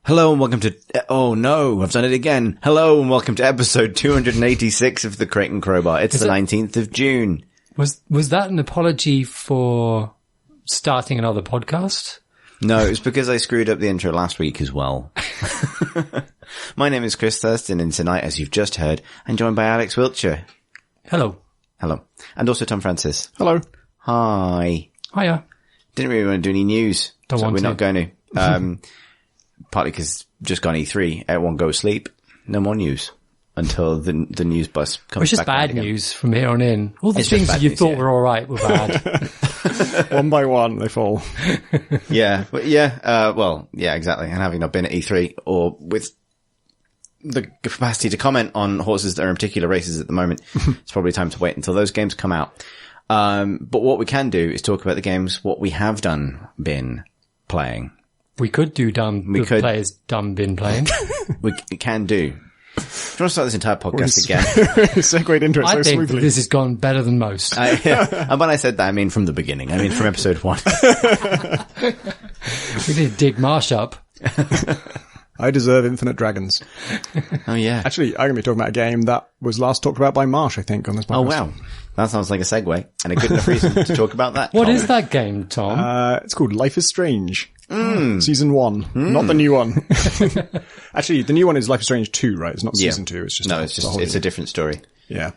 Hello and welcome to, oh no, I've done it again. Hello and welcome to episode 286 of the Crate and Crowbar. It's the 19th of June. Was that an apology for starting another podcast? No, it was because I screwed up the intro last week as well. My name is Chris Thurston, and tonight, as you've just heard, I'm joined by Alex Wiltshire. Hello. Hello. And also Tom Francis. Hello. Hi. Hiya. Didn't really want to do any news. Don't want we're to. not going to. Partly because just gone E3, everyone go sleep. No more news until the news bus comes back. It's just bad news from here on in. All the things that you thought were all right were bad. One by one, they fall. Yeah, exactly. And having not been at E3 or with the capacity to comment on horses that are in particular races at the moment, it's probably time to wait until those games come out. But what we can do is talk about the games, what we have been playing. We could do players been playing. we can do. Do you want to start this entire podcast again? Segued into it so smoothly. I think this has gone better than most. And when I said that, I mean from the beginning. I mean from episode 1. We did Dig Marsh up. I deserve Infinite Dragons. Oh, yeah. Actually, I'm going to be talking about a game that was last talked about by Marsh, I think, on this podcast. Oh, wow. That sounds like a segue and a good enough reason to talk about that. What is that game, Tom? It's called Life is Strange. Season 1. Not the new one. Actually, the new one is Life is Strange 2, right? It's not Season 2. It's just it's a different story. Yeah.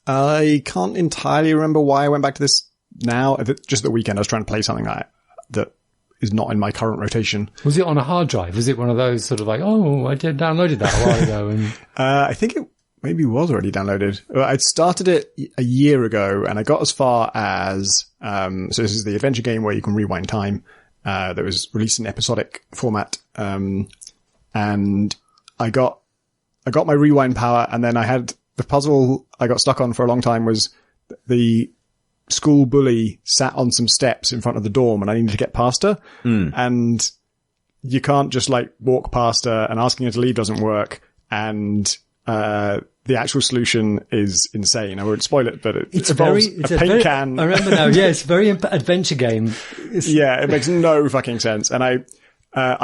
I can't entirely remember why I went back to this now. Just the weekend, I was trying to play something that is not in my current rotation. Was it on a hard drive? Was it one of those sort of like, oh, I downloaded that a while ago? And I think it maybe was already downloaded. I'd started it a year ago and I got as far as, so this is the adventure game where you can rewind time, that was released in episodic format. And I got my rewind power, and then I had the puzzle I got stuck on for a long time was the school bully sat on some steps in front of the dorm and I needed to get past her. And you can't just like walk past her, and asking her to leave doesn't work. And, the actual solution is insane. I won't spoil it, but it involves a paint can. I remember now. Yeah, it's a very adventure game. Yeah, it makes no fucking sense. And I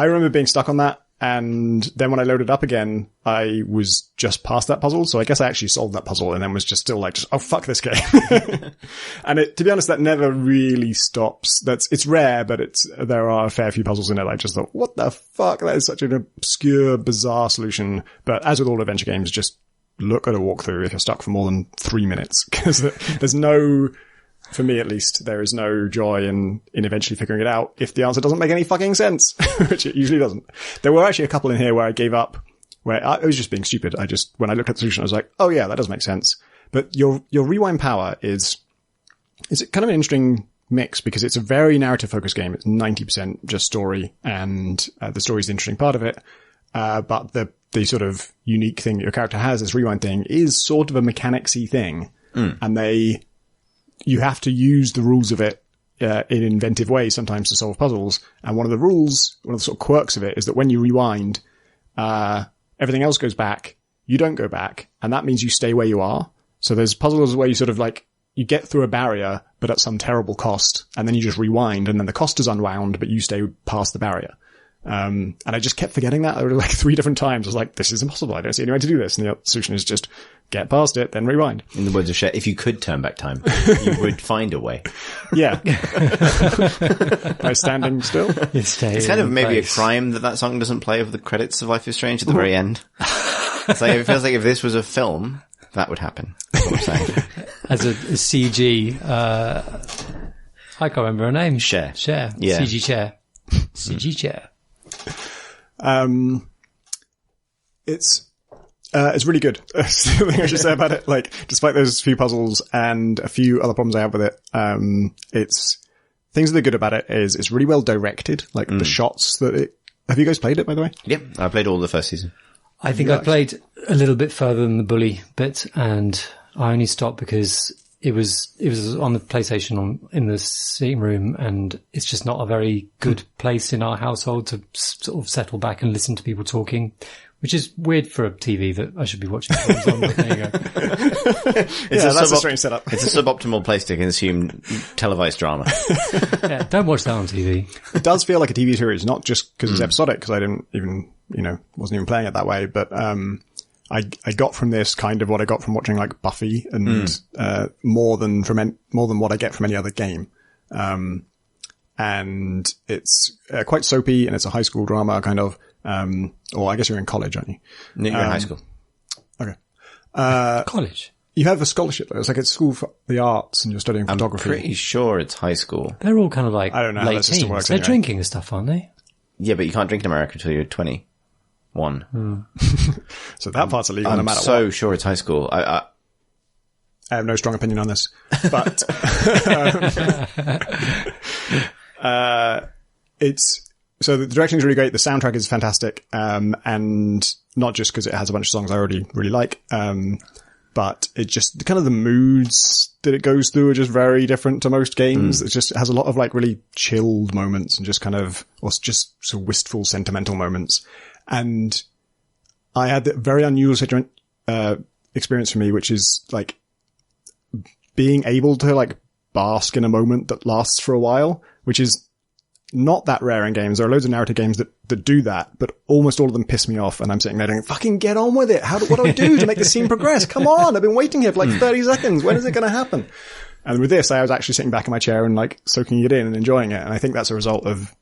remember being stuck on that. And then when I loaded up again, I was just past that puzzle. So I guess I actually solved that puzzle and then was just still like, oh, fuck this game. And to be honest, that never really stops. It's rare, but there are a fair few puzzles in it. I just thought, what the fuck? That is such an obscure, bizarre solution. But as with all adventure games, just look at a walkthrough if you're stuck for more than 3 minutes. Because there's no, for me at least, there is no joy in eventually figuring it out if the answer doesn't make any fucking sense, which it usually doesn't. There were actually a couple in here where I gave up, where I was just being stupid. When I looked at the solution, I was like, oh yeah, that does make sense. But your rewind power is kind of an interesting mix because it's a very narrative focused game. It's 90% just story, and the story is the interesting part of it. But the sort of unique thing that your character has, this rewind thing, is sort of a mechanics-y thing. And you have to use the rules of it in inventive ways sometimes to solve puzzles. And one of the sort of quirks of it is that when you rewind, everything else goes back. You don't go back, and that means you stay where you are. So there's puzzles where you sort of like, you get through a barrier, but at some terrible cost, and then you just rewind, and then the cost is unwound, but you stay past the barrier. And I just kept forgetting that. There were like 3 different times. I was like, this is impossible. I don't see any way to do this. And the solution is just get past it, then rewind. In the words of Cher, if you could turn back time, you would find a way. Yeah. By standing still. It's kind of maybe a crime that song doesn't play over the credits of Life is Strange at the very end. It's like, it feels like if this was a film, that would happen. That's what I'm saying. As a CG, I can't remember her name. Cher. Yeah. CG Chair. CG Chair. It's really good. That's the thing I should say about it. Like, despite those few puzzles and a few other problems I have with it, things that are good about it is it's really well directed. Like the shots have you guys played it, by the way? Yep. I played all the first season. I think I played a little bit further than the bully bit, and I only stopped because it was on the PlayStation in the sitting room, and it's just not a very good place in our household to sort of settle back and listen to people talking which is weird for a TV that I should be watching films on, but there you go. That's a strange setup. It's a suboptimal place to consume televised drama. Yeah, don't watch that on TV. It does feel like a TV series, not just because it's episodic, because I didn't even, wasn't even playing it that way, but I got from this kind of what I got from watching like Buffy and more than what I get from any other game. And it's quite soapy, and it's a high school drama kind of. Or I guess you're in college, aren't you? You're in high school. Okay. College. You have a scholarship though. It's like a school for the arts, and you're studying photography. I'm pretty sure it's high school. They're all kind of like I don't know how late that system teens. works They're anyway. drinking and stuff, aren't they? Yeah, but you can't drink in America until you're 21. So that part's illegal no I'm matter so what. sure it's high school. I have no strong opinion on this, but so the directing is really great. The soundtrack is fantastic, and not just because it has a bunch of songs I already really like, but it just kind of the moods that it goes through are just very different to most games. It just has a lot of like really chilled moments and just kind of, or just sort of wistful, sentimental moments. And I had that very unusual experience for me, which is like being able to like bask in a moment that lasts for a while, which is not that rare in games. There are loads of narrative games that do that, but almost all of them piss me off, and I'm sitting there going, fucking get on with it. What do I do to make the scene progress? Come on, I've been waiting here for like 30 seconds. When is it going to happen? And with this, I was actually sitting back in my chair and like soaking it in and enjoying it. And I think that's a result of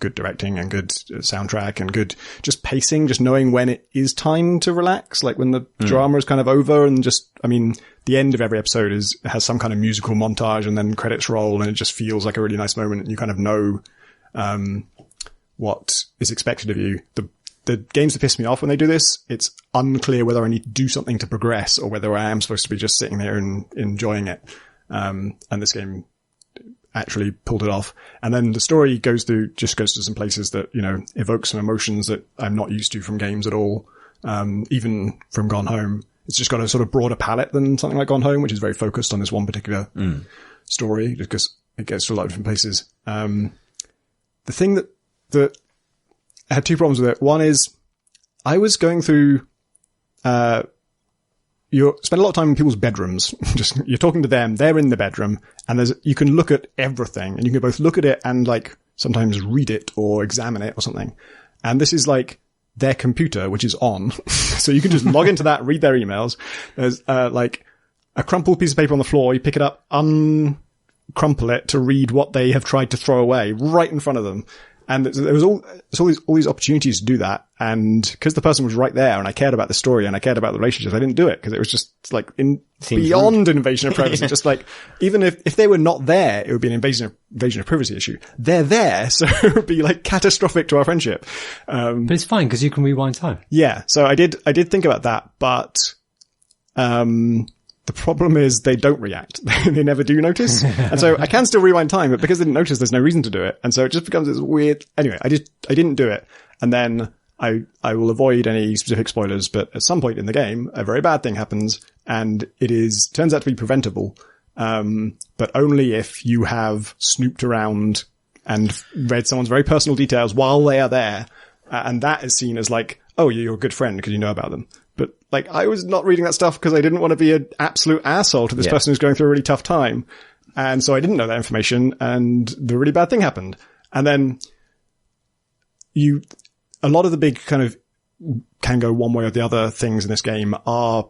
good directing and good soundtrack and good just pacing, just knowing when it is time to relax, like when the drama is kind of over, and just, I mean, the end of every episode has some kind of musical montage and then credits roll, and it just feels like a really nice moment, and you kind of know what is expected of you. The games that piss me off when they do this, it's unclear whether I need to do something to progress or whether I am supposed to be just sitting there and enjoying it. And this game actually pulled it off. And then the story goes to some places that, evoke some emotions that I'm not used to from games at all. Even from Gone Home. It's just got a sort of broader palette than something like Gone Home, which is very focused on this one particular story, just because it gets to a lot of different places. The thing that I had two problems with it. One is I was going through, you spend a lot of time in people's bedrooms. Just, you're talking to them, they're in the bedroom, and you can look at everything, and you can both look at it and like sometimes read it or examine it or something. And this is like their computer, which is on. So you can just log into that, read their emails. There's, like a crumpled piece of paper on the floor. You pick it up, uncrumple it to read what they have tried to throw away right in front of them. And there was all these opportunities to do that. And because the person was right there and I cared about the story and I cared about the relationships, I didn't do it because it was just like beyond an invasion of privacy. Just like, even if they were not there, it would be an invasion of privacy issue. They're there. So it would be like catastrophic to our friendship. But it's fine because you can rewind time. Yeah. So I did think about that, but, the problem is they don't react. They never do notice. And so I can still rewind time, but because they didn't notice, there's no reason to do it. And so it just becomes this weird, anyway, I didn't do it. And then I will avoid any specific spoilers, but at some point in the game, a very bad thing happens, and turns out to be preventable. But only if you have snooped around and read someone's very personal details while they are there. And that is seen as like, oh, you're a good friend because you know about them. But like, I was not reading that stuff because I didn't want to be an absolute asshole to this person who's going through a really tough time. And so I didn't know that information, and the really bad thing happened. And then a lot of the big kind of can go one way or the other things in this game are,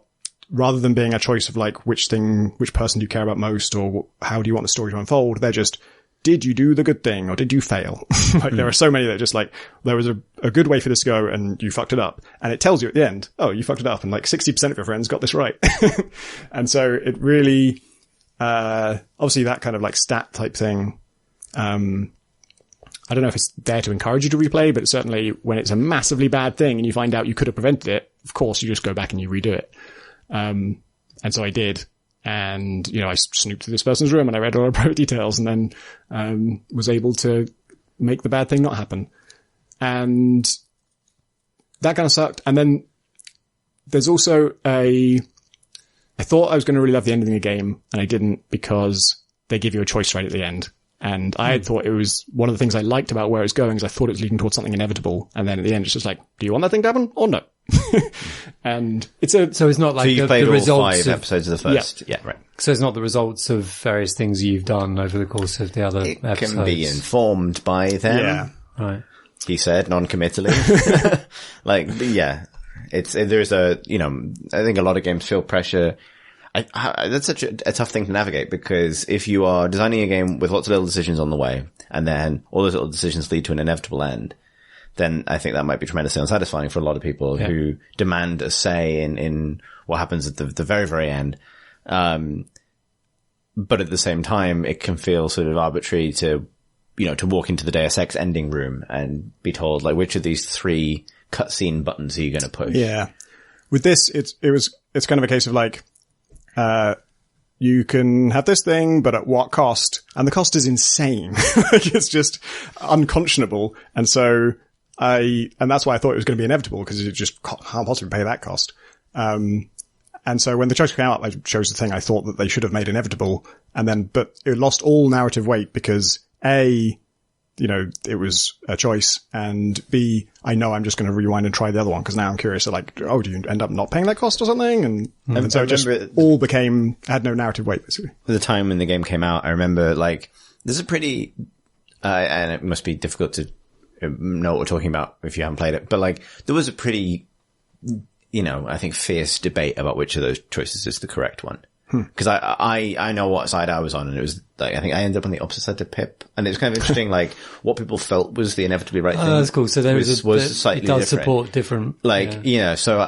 rather than being a choice of like which person do you care about most, or how do you want the story to unfold, they're just, did you do the good thing or did you fail? Like there are so many that just like, there was a good way for this to go and you fucked it up. And it tells you at the end, oh, you fucked it up. And like 60% of your friends got this right. And so it really, obviously that kind of like stat type thing. I don't know if it's there to encourage you to replay, but certainly when it's a massively bad thing and you find out you could have prevented it, of course you just go back and you redo it. And so I did. And, I snooped through this person's room and I read all the private details, and then, was able to make the bad thing not happen. And that kind of sucked. And then there's also I thought I was going to really love the ending of the game, and I didn't, because they give you a choice right at the end. And I had thought it was one of the things I liked about where it was going, is I thought it was leading towards something inevitable. And then at the end, it's just like, do you want that thing to happen or no? And So it's not like So you've the played all results 5 episodes of the first. Yeah, right. So it's not the results of various things you've done over the course of the other It episodes. can be informed by them. yeah. Right. He said non-committally. There's I think a lot of games feel pressure. That's such a tough thing to navigate, because if you are designing a game with lots of little decisions on the way, and then all those little decisions lead to an inevitable end, then I think that might be tremendously unsatisfying for a lot of people who demand a say in what happens at the very, very end. But at the same time, it can feel sort of arbitrary to walk into the Deus Ex ending room and be told, like, which of these 3 cutscene buttons are you going to push? Yeah. With this, it's kind of a case of like, you can have this thing, but at what cost? And the cost is insane. Like, it's just unconscionable. And so and that's why I thought it was going to be inevitable, because it just can't possibly pay that cost. And so when the choice came out, I chose the thing I thought that they should have made inevitable. But it lost all narrative weight because A, it was a choice, and B, I know I'm just going to rewind and try the other one, because now I'm curious. So like, do you end up not paying that cost or something? And so it just all had no narrative weight, basically. The time when the game came out, I remember, like, there's a pretty, and it must be difficult to know what we're talking about if you haven't played it, but like, there was a pretty, I think fierce debate about which of those choices is the correct one. Because I know what side I was on, and it was like, I think I ended up on the opposite side to Pip, and it was kind of interesting, like, what people felt was the inevitably right thing. Oh, that's cool. So there was slightly it does different. Support different, so,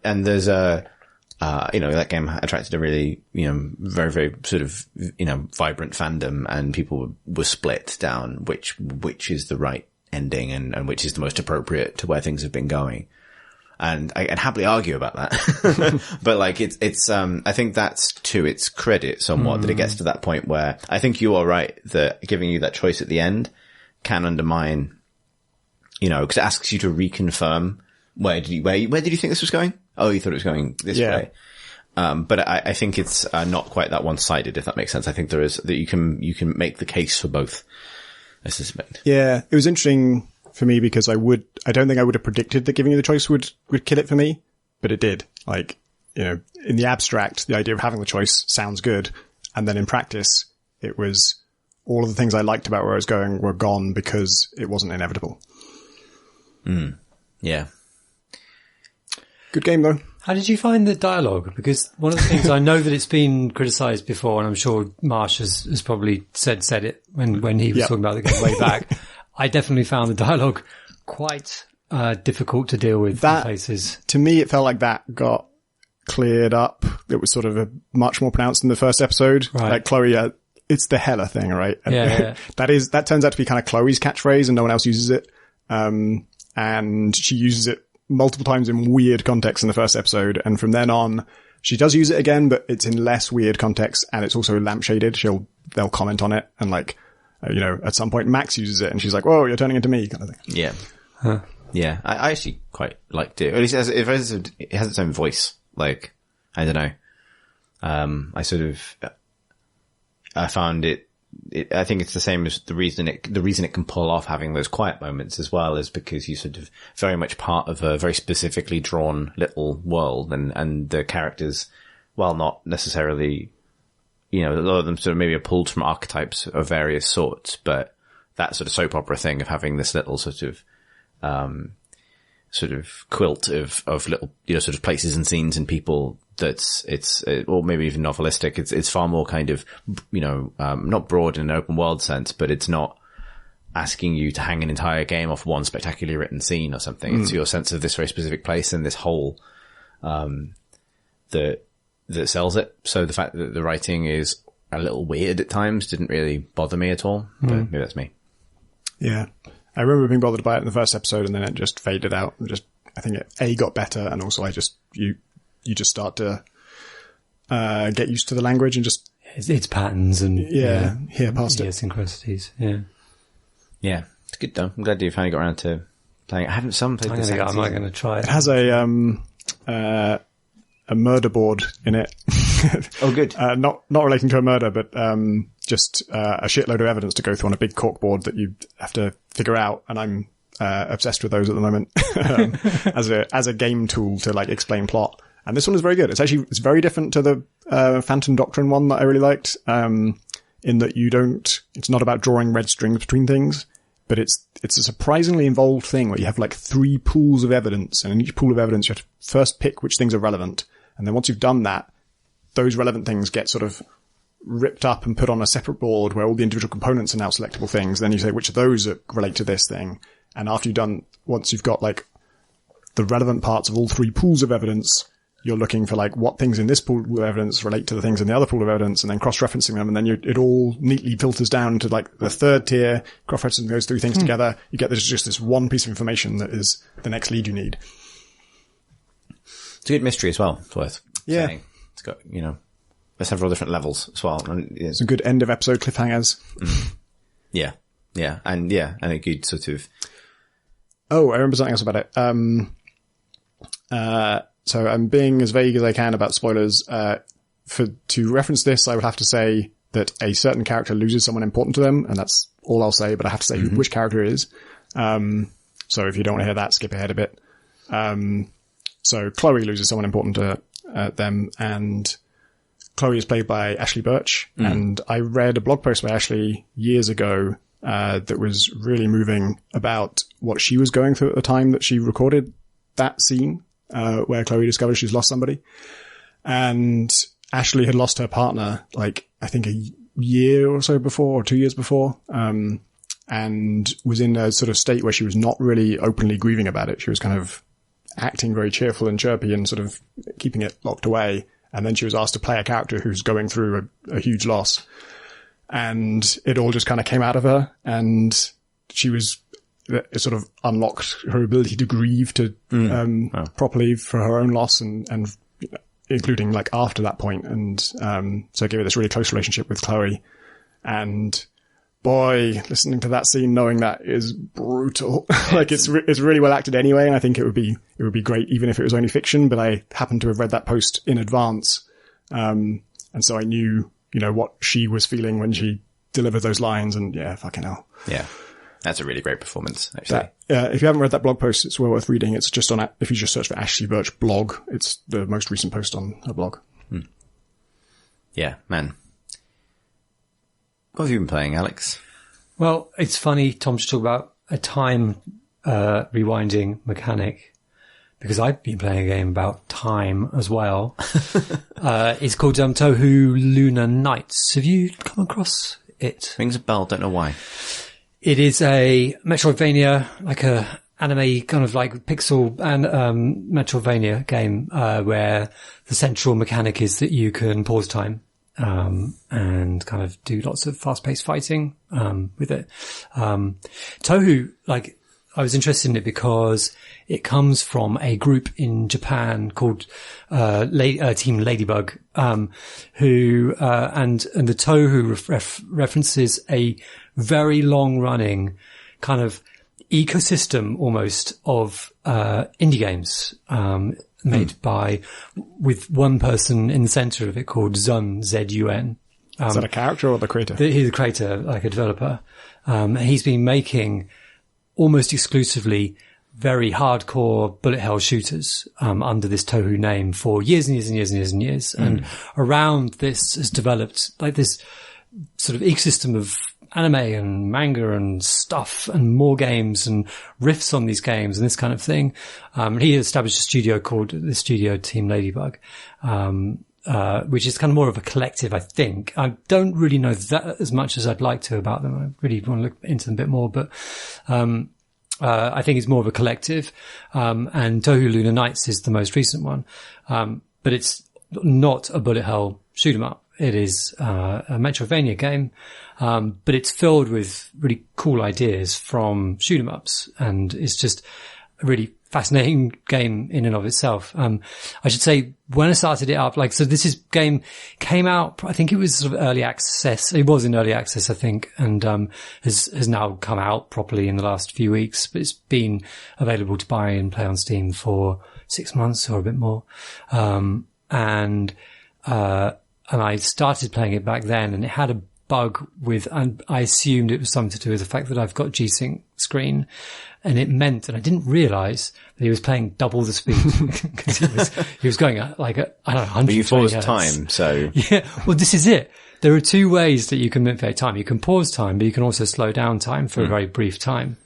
and there's that game attracted a really, very, very sort of, vibrant fandom, and people were split down which is the right ending and which is the most appropriate to where things have been going. And I can happily argue about that. But like, it's, I think that's to its credit somewhat that it gets to that point where I think you are right that giving you that choice at the end can undermine, because it asks you to reconfirm where did you think this was going? Oh, you thought it was going this way. But I think it's not quite that one-sided, if that makes sense. I think there is that you can make the case for both, I suspect. Yeah, it was interesting for me because I don't think I would have predicted that giving you the choice would kill it for me, but it did. Like, in the abstract, the idea of having the choice sounds good. And then in practice, it was all of the things I liked about where I was going were gone because it wasn't inevitable. Yeah. Good game though. How did you find the dialogue? Because one of the things I know that it's been criticised before, and I'm sure Marsh has probably said it when he was talking about the game way back. I definitely found the dialogue quite difficult to deal with in places. To me, it felt like that got cleared up. It was sort of much more pronounced in the first episode. Right. Like Chloe, it's the hella thing, right? And yeah. that turns out to be kind of Chloe's catchphrase, and no one else uses it. And she uses it multiple times in weird context in the first episode, and from then on, she does use it again, but it's in less weird context, and it's also lampshaded. They'll comment on it, and like, at some point Max uses it, and she's like, "Whoa, you're turning into me," kind of thing. Yeah, yeah. I actually quite liked it. At least it has its own voice. Like, I don't know. I found it. I think it's the same as the reason it can pull off having those quiet moments as well is because you sort of very much part of a very specifically drawn little world, and the characters, while not necessarily, a lot of them sort of maybe are pulled from archetypes of various sorts, but that sort of soap opera thing of having this little sort of quilt of little, sort of places and scenes and people or maybe even novelistic. It's far more kind of, not broad in an open world sense, but it's not asking you to hang an entire game off one spectacularly written scene or something. It's your sense of this very specific place and this whole, that sells it. So the fact that the writing is a little weird at times didn't really bother me at all, but maybe that's me. Yeah. I remember being bothered by it in the first episode, and then it just faded out. And I think it got better, and also you just start to get used to the language and just its patterns and hear past it. Idiosyncrasies. Yeah, it's good though. I'm glad you finally got around to playing. I haven't played this. I'm not going to try it. It has a murder board in it. Oh, good. Not relating to a murder, but just a shitload of evidence to go through on a big cork board that you have to figure out. And I'm obsessed with those at the moment as a game tool to like explain plot. And this one is very good. It's very different to the Phantom Doctrine one that I really liked. In that it's not about drawing red strings between things, but it's a surprisingly involved thing where you have like 3 pools of evidence, and in each pool of evidence you have to first pick which things are relevant. And then once you've done that, those relevant things get sort of ripped up and put on a separate board where all the individual components are now selectable things. Then you say which of those relate to this thing. And once you've got like the relevant parts of all 3 pools of evidence, you're looking for like what things in this pool of evidence relate to the things in the other pool of evidence, and then cross-referencing them. And then it all neatly filters down to like the 3rd tier, cross-referencing those 3 things together. You get just this one piece of information that is the next lead you need. It's a good mystery as well. It's worth saying. It's got, there's several different levels as well. It's a good end of episode cliffhangers. Yeah. Yeah. And a good sort of... Oh, I remember something else about it. So I'm being as vague as I can about spoilers. To reference this, I would have to say that a certain character loses someone important to them, and that's all I'll say, but I have to say which character it is. So if you don't want to hear that, skip ahead a bit. So Chloe loses someone important to them, and Chloe is played by Ashley Birch. And I read a blog post by Ashley years ago that was really moving about what she was going through at the time that she recorded that scene. Where Chloe discovers she's lost somebody. And Ashley had lost her partner, like, I think a year or so before, or 2 years before, and was in a sort of state where she was not really openly grieving about it. She was kind of acting very cheerful and chirpy and sort of keeping it locked away. And then she was asked to play a character who's going through a huge loss. And it all just kind of came out of her, and it sort of unlocked her ability to grieve properly for her own loss and including like after that point. And so it gave her this really close relationship with Chloe. And boy, listening to that scene, knowing that is brutal. Like it's really well acted anyway. And I think it would be great even if it was only fiction, but I happened to have read that post in advance. And so I knew, what she was feeling when she delivered those lines, and yeah, fucking hell. Yeah. That's a really great performance, actually. If you haven't read that blog post, it's well worth reading. It's just if you just search for Ashley Birch blog, it's the most recent post on her blog. Yeah, man. What have you been playing, Alex? Well, it's funny, Tom, to talk about a time rewinding mechanic, because I've been playing a game about time as well. It's called Touhou Lunar Nights. Have you come across it? Rings a bell, don't know why. It is a Metroidvania, like a anime kind of like pixel and Metroidvania game, where the central mechanic is that you can pause time, and kind of do lots of fast-paced fighting, with it. Touhou, like, I was interested in it because it comes from a group in Japan called Team Ladybug, who and the Touhou references a very long-running kind of ecosystem almost of indie games made with one person in the center of it called Zun, Z-U-N. Is that a character or the creator? He's a creator, like a developer. He's been making almost exclusively very hardcore bullet hell shooters under this Touhou name for years and years and years and years and years. And around this has developed like this sort of ecosystem of anime and manga and stuff and more games and riffs on these games and this kind of thing. He established a studio called the studio Team Ladybug, which is kind of more of a collective, I think. I don't really know that as much as I'd like to about them. I really want to look into them a bit more, but I think it's more of a collective. And Touhou Lunar Nights is the most recent one. But it's not a bullet hell shoot 'em up. It is a Metroidvania game, but it's filled with really cool ideas from shoot 'em ups, and it's just a really fascinating game in and of itself. I should say, when I started it up, so this game came out, I think it was sort of early access. It was in early access, I think, and has now come out properly in the last few weeks, but it's been available to buy and play on Steam for 6 months or a bit more. And I started playing it back then, and it had a bug with, and I assumed it was something to do with the fact that I've got G-Sync screen, and it meant, and I didn't realize that he was playing double the speed because he was going at like I don't know, 120 But you paused hertz. time, so Yeah, well, this is it. There are two ways that you can manipulate time. You can pause time, but you can also slow down time for a very brief time.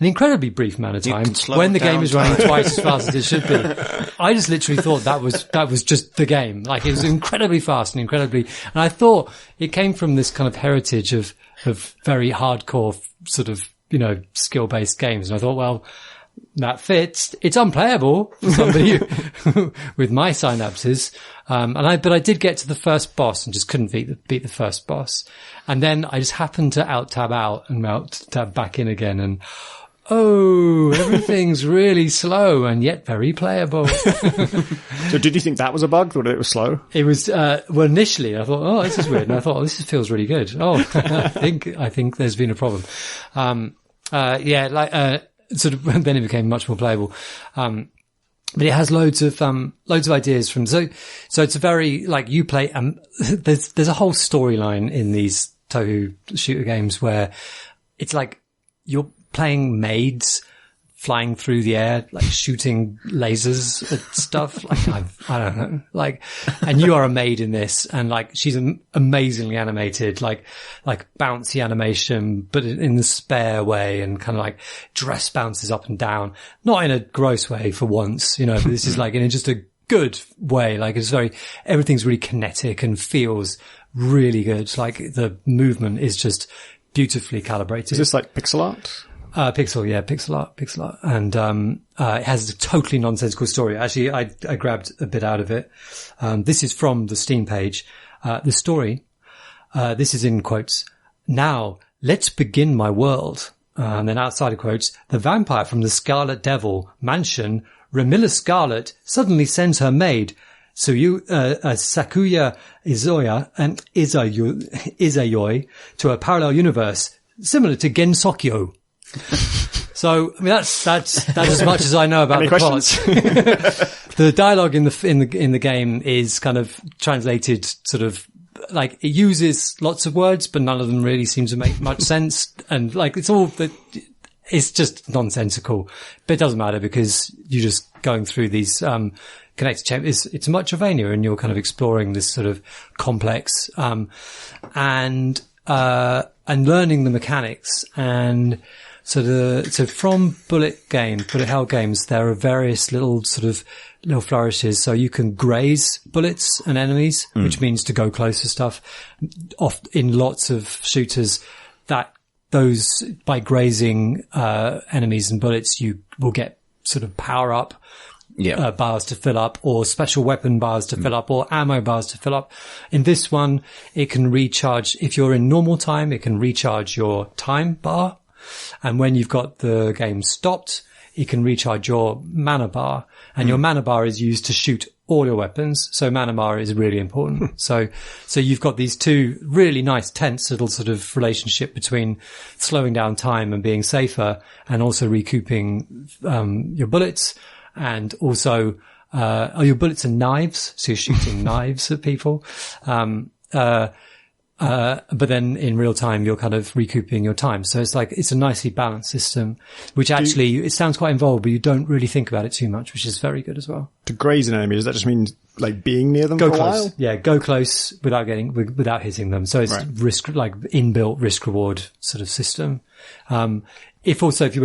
An incredibly brief amount of time when the game is running twice as fast as it should be. I just literally thought that was just the game. Like, it was incredibly fast and and I thought it came from this kind of heritage of very hardcore sort of, skill-based games. And I thought, well, that fits. It's unplayable for somebody with my synapses. But I did get to the first boss and just couldn't beat the first boss. And then I just happened to tab out and tab back in again. And everything's really slow and yet very playable. So did you think that was a bug or that it was slow? It was, well, initially I thought, this is weird. And I thought, this feels really good. I think there's been a problem. Sort of, then it became much more playable. But it has loads of ideas from, so it's a very, like, you play, there's a whole storyline in these Touhou shooter games where it's like you're playing maids flying through the air, like shooting lasers at stuff. Like, I don't know, like, and you are a maid in this, and like, she's amazingly animated, like bouncy animation, but in the spare way, and kind of like dress bounces up and down, not in a gross way for once, but this is like in just a good way. Like, everything's really kinetic and feels really good. Like, the movement is just beautifully calibrated. Is this like pixel art? Pixel art. And, it has a totally nonsensical story. Actually, I grabbed a bit out of it. This is from the Steam page. The story, this is in quotes. "Now, let's begin my world." And then outside of quotes, "The vampire from the Scarlet Devil mansion, Ramilla Scarlet, suddenly sends her maid, Sakuya Izayoi, to a parallel universe, similar to Gensokyo." So, I mean, that's as much as I know about the plot. The dialogue in the game is kind of translated sort of like, it uses lots of words, but none of them really seem to make much sense. And like, it's just nonsensical, but it doesn't matter because you're just going through these, connected chambers. It's a Metroidvania, and you're kind of exploring this sort of complex, and learning the mechanics. And so from bullet hell games, there are various little flourishes. So you can graze bullets and enemies, which means to go close to stuff. In lots of shooters, by grazing, enemies and bullets, you will get sort of power up, bars to fill up, or special weapon bars to fill up, or ammo bars to fill up. In this one, it can recharge, if you're in normal time, it can recharge your time bar. And when you've got the game stopped, it can recharge your mana bar, and your mana bar is used to shoot all your weapons. So mana bar is really important. So you've got these two really nice tense little sort of relationship between slowing down time and being safer, and also recouping, your bullets, and also, your bullets are knives. So you're shooting knives at people. But then in real time, you're kind of recouping your time. So it's a nicely balanced system, which actually, it sounds quite involved, but you don't really think about it too much, which is very good as well. To graze an enemy, does that just mean like being near them for a while? Yeah, go close without hitting them. So it's inbuilt risk reward sort of system. When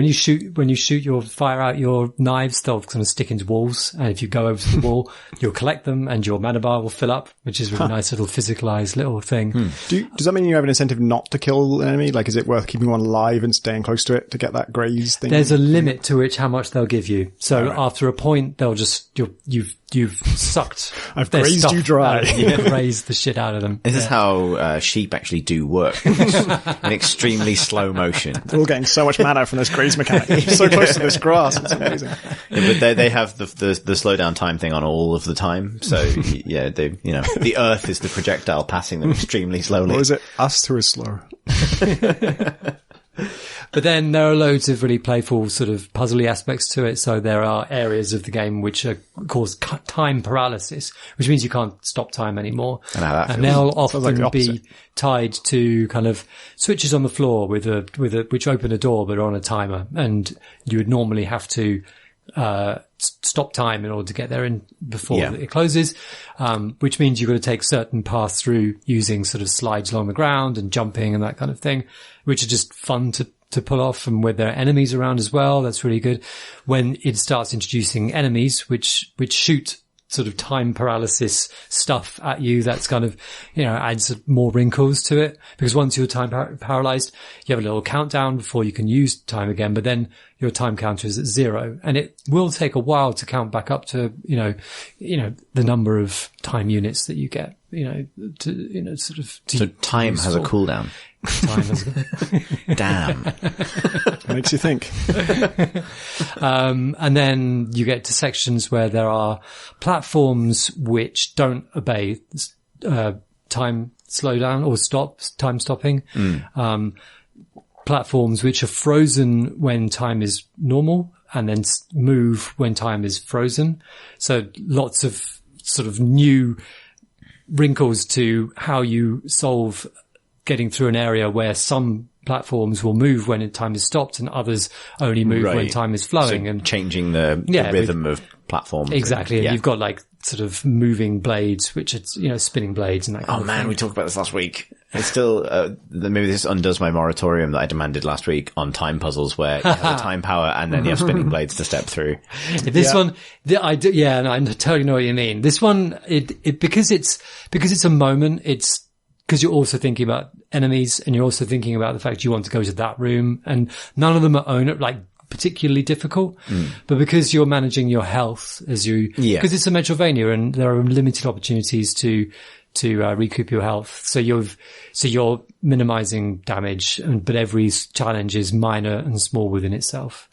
you fire out your knives, they'll kind of stick into walls. And if you go over to the wall, you'll collect them and your mana bar will fill up, which is a really nice little physicalized little thing. Does that mean you have an incentive not to kill an enemy? Like, is it worth keeping one alive and staying close to it to get that graze thing? There's a limit to how much they'll give you. So after a point, they'll just, you've sucked. I've grazed you dry. You've grazed the shit out of them. This is how sheep actually do work. In extremely slow motion. They're all getting so much mana from this graze mechanic. So close to this grass. It's amazing. Yeah, but they have the slow down time thing on all of the time. So yeah, the earth is the projectile passing them extremely slowly. Or is it us who is slow? But then there are loads of really playful sort of puzzly aspects to it. So there are areas of the game which cause time paralysis, which means you can't stop time anymore. And they'll often be tied to kind of switches on the floor which open a door but are on a timer. And you would normally have to stop time in order to get there in before it closes, which means you've got to take certain paths through using sort of slides along the ground and jumping and that kind of thing, which are just fun to pull off. And where there are enemies around as well, that's really good. When it starts introducing enemies which shoot sort of time paralysis stuff at you, that's kind of, adds more wrinkles to it, because once you're time paralyzed, you have a little countdown before you can use time again, but then your time counter is at 0, and it will take a while to count back up to, the number of time units that you get, So time has a cooldown. Time has Damn. Makes you think. And then you get to sections where there are platforms which don't obey time slowdown or time stopping. Platforms which are frozen when time is normal and then move when time is frozen. So lots of sort of new wrinkles to how you solve getting through an area where some platforms will move when time is stopped and others only move when time is flowing, so and changing the rhythm of platforms. Exactly. And you've got like sort of moving blades, which are, spinning blades and that kind of thing. We talked about this last week. It's still, maybe this undoes my moratorium that I demanded last week on time puzzles where you have a time power and then you have spinning blades to step through. This one, I do, and I totally know what you mean. This one, because it's a moment, it's, because you're also thinking about enemies and you're also thinking about the fact you want to go to that room, and none of them are particularly difficult, but because you're managing your health because it's a Metroidvania and there are limited opportunities to recoup your health. So you're minimizing damage, but every challenge is minor and small within itself,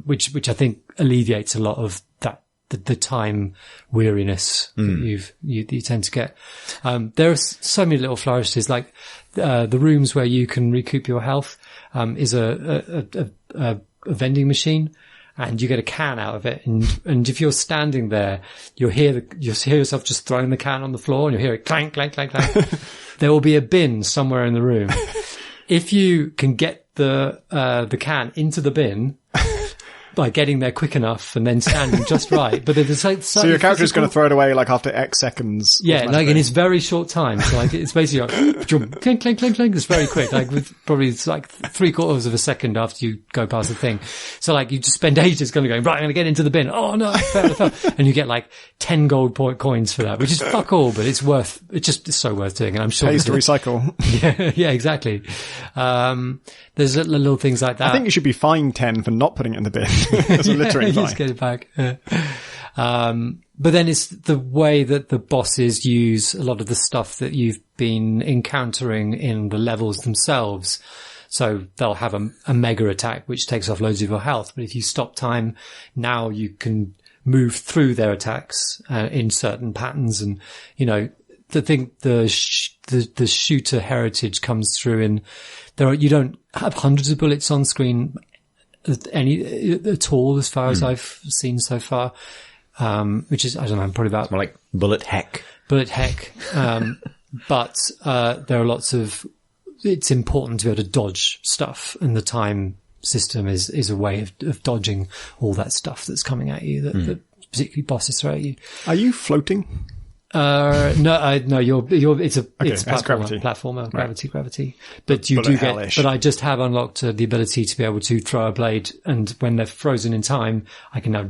which I think alleviates a lot of that. The time weariness that you tend to get. There are so many little flourishes, like the rooms where you can recoup your health is a vending machine, and you get a can out of it, and if you're standing there, you'll hear yourself just throwing the can on the floor, and you'll hear it clank, clank, clank, clank. There will be a bin somewhere in the room. If you can get the can into the bin by getting there quick enough and then standing just right. But there's so your character is going to throw it away after X seconds. Yeah, in its very short time. So it's basically clink, clink, clink, clink. It's very quick. With probably it's 3/4 of a second after you go past the thing. So you just spend ages going, right, I'm going to get into the bin. Oh no, I fell. And you get 10 gold coins for that, which is fuck all, but it's so worth doing. And I'm sure pays to recycle. Yeah, exactly. There's little things like that. I think you should be fined 10 for not putting it in the bin. As a littering fine. Just get it back. But then it's the way that the bosses use a lot of the stuff that you've been encountering in the levels themselves. So they'll have a mega attack which takes off loads of your health. But if you stop time, now you can move through their attacks in certain patterns. And, the shooter heritage comes through in you don't have hundreds of bullets on screen at all, as far as I've seen so far, which is, I don't know, probably about more like bullet heck. But there are lots of, it's important to be able to dodge stuff, and the time system is a way of dodging all that stuff that's coming at you, that particularly bosses throw at you. Are you floating? No, it's a platformer, right. Gravity. But you do get, but I just have unlocked the ability to be able to throw a blade, and when they're frozen in time, I can now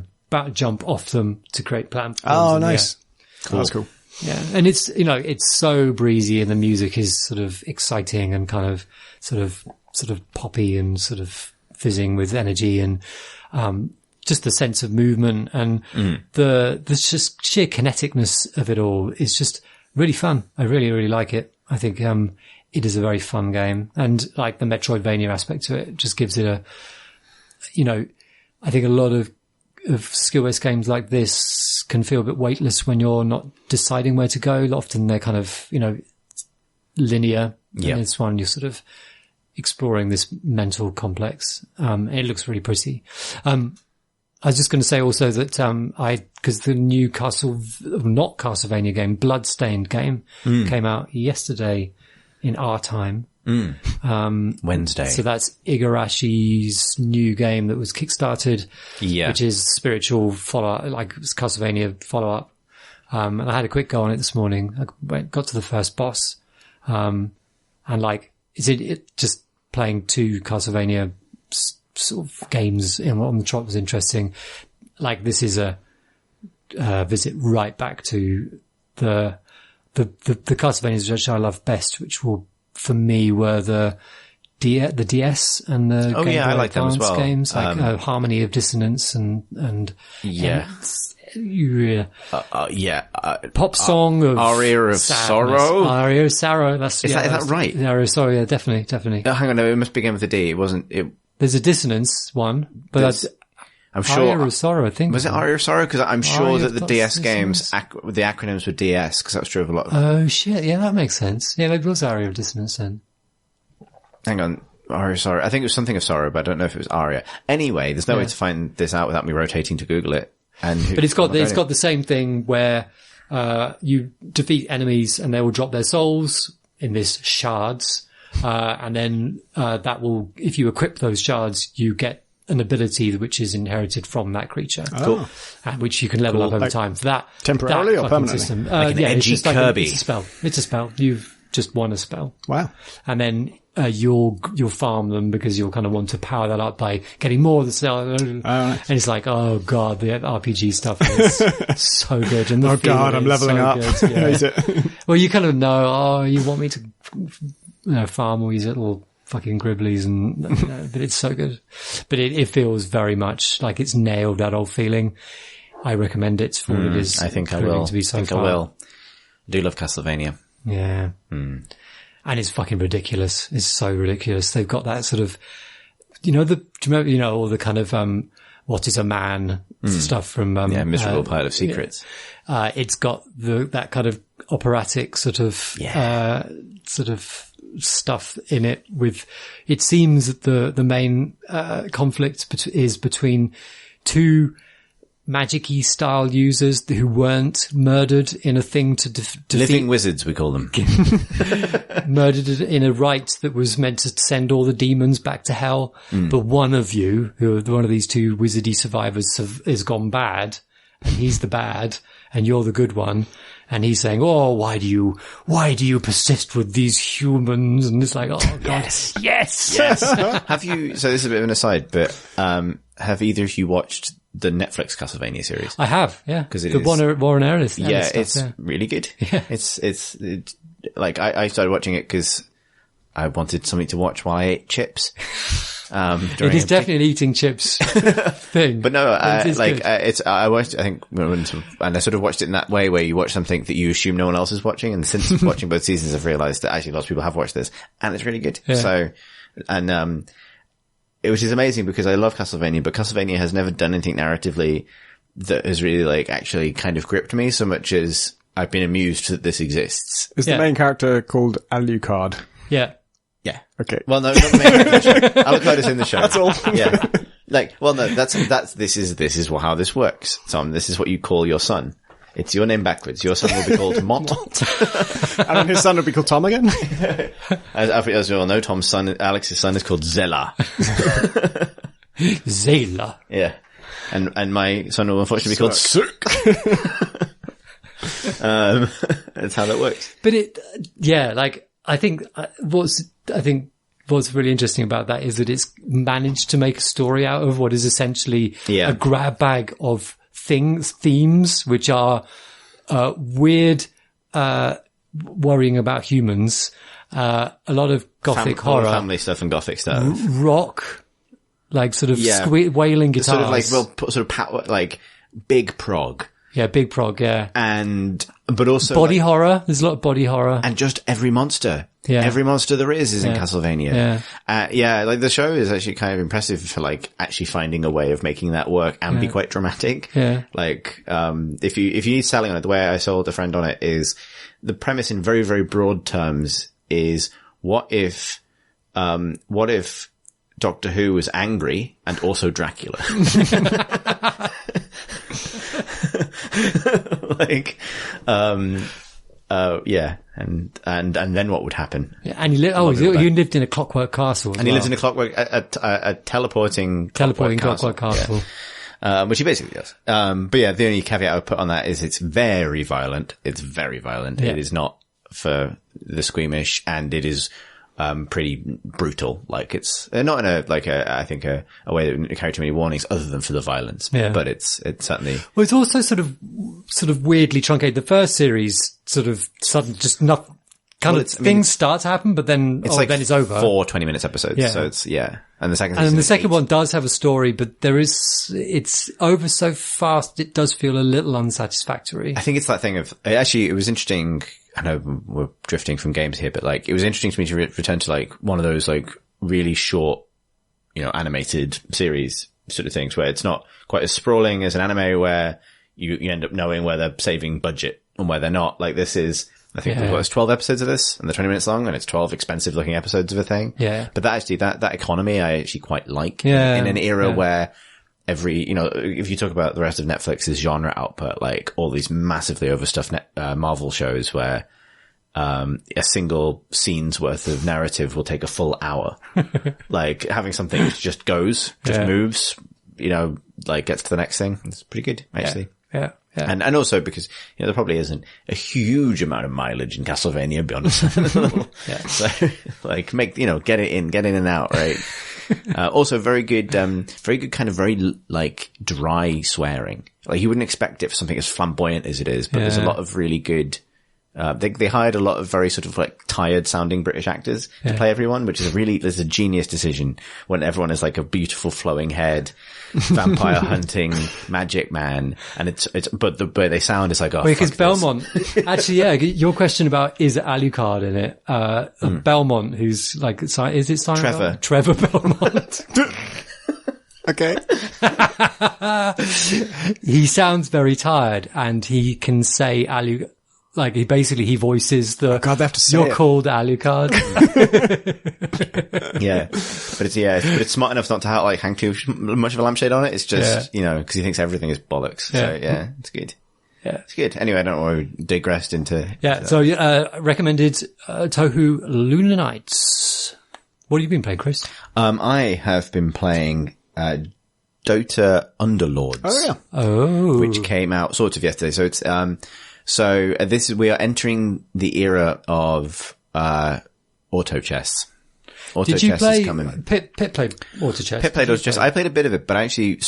jump off them to create platforms. Oh, nice. Cool. That's cool. Yeah. And it's, it's so breezy, and the music is sort of exciting and kind of sort of poppy and sort of fizzing with energy, and, just the sense of movement and the just sheer kineticness of it all is just really fun. I really, really like it. I think, it is a very fun game, and the Metroidvania aspect to it just gives it I think a lot of skill-based games like this can feel a bit weightless when you're not deciding where to go. Often they're kind of, linear. Yeah. And this one, you're sort of, exploring this mental complex. It looks really pretty. I was just going to say also that, because the new not Castlevania game, Bloodstained game came out yesterday in our time. Wednesday. So that's Igarashi's new game that was kickstarted, which is spiritual follow-up, like it's Castlevania follow-up. And I had a quick go on it this morning. I got to the first boss. And like, is it just playing 2 Castlevania sort of games on the trot was interesting. Like this is a visit right back to the Castlevanias which I love best, which for me were the DS and the Game Boy I like them as well. Games, like Harmony of Dissonance and pop song of Aria of sadness. Sorrow. Aria of Sorrow. Is that right? Aria of Sorrow. Yeah, definitely. Oh, hang on, no, it must begin with a D. It wasn't. There's a Dissonance one, but that's I'm sure. Aria of Sorrow, I think. Was it Aria of Sorrow? Because I'm sure Aria that of the DS Dissonance. games, the acronyms were DS, because that was true of a lot of. Oh shit! Yeah, that makes sense. Yeah, maybe it was Aria of Dissonance then. Hang on. Aria of Sorrow. I think it was something of Sorrow, but I don't know if it was Aria. Anyway, there's no way to find this out without me rotating to Google it. But it's got the same thing where you defeat enemies and they will drop their souls in this shards, and then that will, if you equip those shards, you get an ability which is inherited from that creature, which you can level up over time. For that temporarily or permanently? System. Like an edgy it's just Kirby. It's a spell. It's a spell. You've just won a spell. Wow. And then you'll farm them because you'll kind of want to power that up by getting more of the cell. And it's like, oh god, the RPG stuff is so good. And oh god, I'm leveling up. Yeah. Well, you kind of know, you want me to farm all these little fucking gribblies but it's so good. But it feels very much like it's nailed that old feeling. I recommend it for what it is. I think I will. To be so I think far. I will. I do love Castlevania. Yeah. And it's fucking ridiculous. It's so ridiculous. They've got that sort of, do you remember, all the kind of, what is a man stuff from, Miserable Pile of Secrets. It's got that kind of operatic sort of stuff in it with, it seems that the main, conflict is between 2 magic-y style users who weren't murdered in a thing to defeat. Living wizards, we call them. Murdered in a rite that was meant to send all the demons back to hell. But one of these 2 wizardy survivors has gone bad, and he's the bad, and you're the good one. And he's saying, oh, why do you persist with these humans? And it's like, oh god. Yes. Have you, so this is a bit of an aside, but, have either of you watched the Netflix Castlevania series? I have, yeah. Because the Warren Ellis stuff, it's really good. Yeah. It's like, I started watching it because I wanted something to watch while I ate chips. It is definitely an eating chips thing. But no, I watched, I think, and I sort of watched it in that way where you watch something that you assume no one else is watching. And since watching both seasons, I've realized that actually lots of people have watched this and it's really good. Yeah. So, and, which is amazing because I love Castlevania, but Castlevania has never done anything narratively that has really like actually kind of gripped me so much as I've been amused that this exists. Is the main character called Alucard? Yeah. Yeah. Okay. Well, no, not the main character. Alucard is in the show. That's all. Yeah. Like, well, no, this is how this works, Tom. This is what you call your son. It's your name backwards. Your son will be called Mott. And then his son will be called Tom again? As we all know, Alex's son is called Zella. Zela. Yeah. And my son will unfortunately be called Sook. That's how that works. But I think what's really interesting about that is that it's managed to make a story out of what is essentially a grab bag of themes, which are, weird, worrying about humans, a lot of gothic horror. Family stuff and gothic stuff. Rock, like sort of wailing guitars. Sort of like, sort of power, like big prog. Yeah, big prog, yeah. But also body horror. There's a lot of body horror. And just every monster. Yeah. Every monster there is in Castlevania. Yeah. Like the show is actually kind of impressive for like actually finding a way of making that work and be quite dramatic. Yeah. Like, if you need selling on it, the way I sold a friend on it is the premise in very, very broad terms is what if, what if Doctor Who was angry and also Dracula? Like, yeah. And then what would happen? Yeah, and he lived in a clockwork castle. And he lives in a clockwork, a teleporting clockwork castle. Yeah. Which he basically does. But yeah, the only caveat I would put on that is it's very violent. It's very violent. Yeah. It is not for the squeamish, and it is pretty brutal. Like, it's not in a way that would carry too many warnings other than for the violence. Yeah. But it's certainly. Well, it's also sort of weirdly truncated. The first series sort of suddenly just not kind of things start to happen, but then then it's over. 4 20-minute episodes. Yeah. So it's, yeah. And the second one does have a story, but it's over so fast it does feel a little unsatisfactory. I think it's that thing of, actually, it was interesting. I know we're drifting from games here, but like, it was interesting to me to return to like one of those like really short, animated series sort of things where it's not quite as sprawling as an anime where you end up knowing where they're saving budget and where they're not. Like, this is, I think there's 12 episodes of this and they're 20 minutes long and it's 12 expensive looking episodes of a thing. Yeah. But that economy I actually quite like in an era where if you talk about the rest of Netflix's genre output, like all these massively overstuffed Marvel shows where a single scene's worth of narrative will take a full hour. Like, having something which just moves, like gets to the next thing. It's pretty good, actually. Yeah. Yeah. And also because, there probably isn't a huge amount of mileage in Castlevania, be honest. So, like, get it in and out, right? Also very good kind of very, like, dry swearing. Like, you wouldn't expect it for something as flamboyant as it is, but there's a lot of really good, they hired a lot of very sort of like tired sounding British actors to play everyone, which is there's a genius decision when everyone is like a beautiful flowing head, vampire hunting magic man. And but the way they sound is like, because Belmont, actually, your question about is Alucard in it? Belmont, who's like, is it Simon? Trevor Belmont. Okay. He sounds very tired and he can say Alucard. Like, he voices the, God, they have to say you're called Alucard. Yeah. But it's smart enough not to hang too much of a lampshade on it. It's just, cause he thinks everything is bollocks. Yeah. So yeah, it's good. Yeah. It's good. Anyway, I don't know why we digressed into. Yeah. So, recommended, Touhou Lunar Nights. What have you been playing, Chris? I have been playing, Dota Underlords. Oh, yeah. Oh. Which came out sort of yesterday. So it's, we are entering the era of, auto chess. Did you play, Pip played auto chess. Pip played auto chess. I played a bit of it, but actually,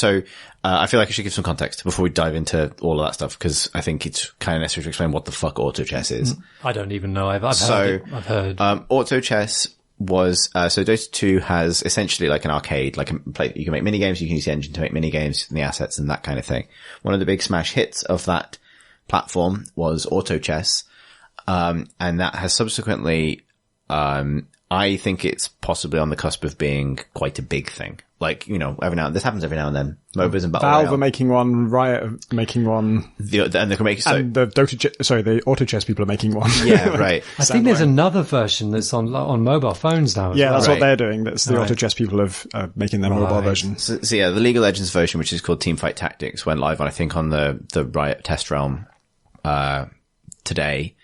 I feel like I should give some context before we dive into all of that stuff, because I think it's kind of necessary to explain what the fuck auto chess is. I don't even know. I've heard. Auto chess was, so Dota 2 has essentially like an arcade, like you can make mini games, you can use the engine to make mini games and the assets and that kind of thing. One of the big smash hits of that platform was auto chess. And that has subsequently, I think it's possibly on the cusp of being quite a big thing. Like, this happens every now and then. MOBAs and Battle Royale. Valve are making one, Riot are making one. And they can make, the auto chess people are making one. Yeah, right. I think there's another version that's on mobile phones now. Yeah, that's what they're doing. That's the auto chess people of making their mobile version. So yeah, the League of Legends version, which is called Teamfight Tactics, went live on, I think, on the Riot test realm, today.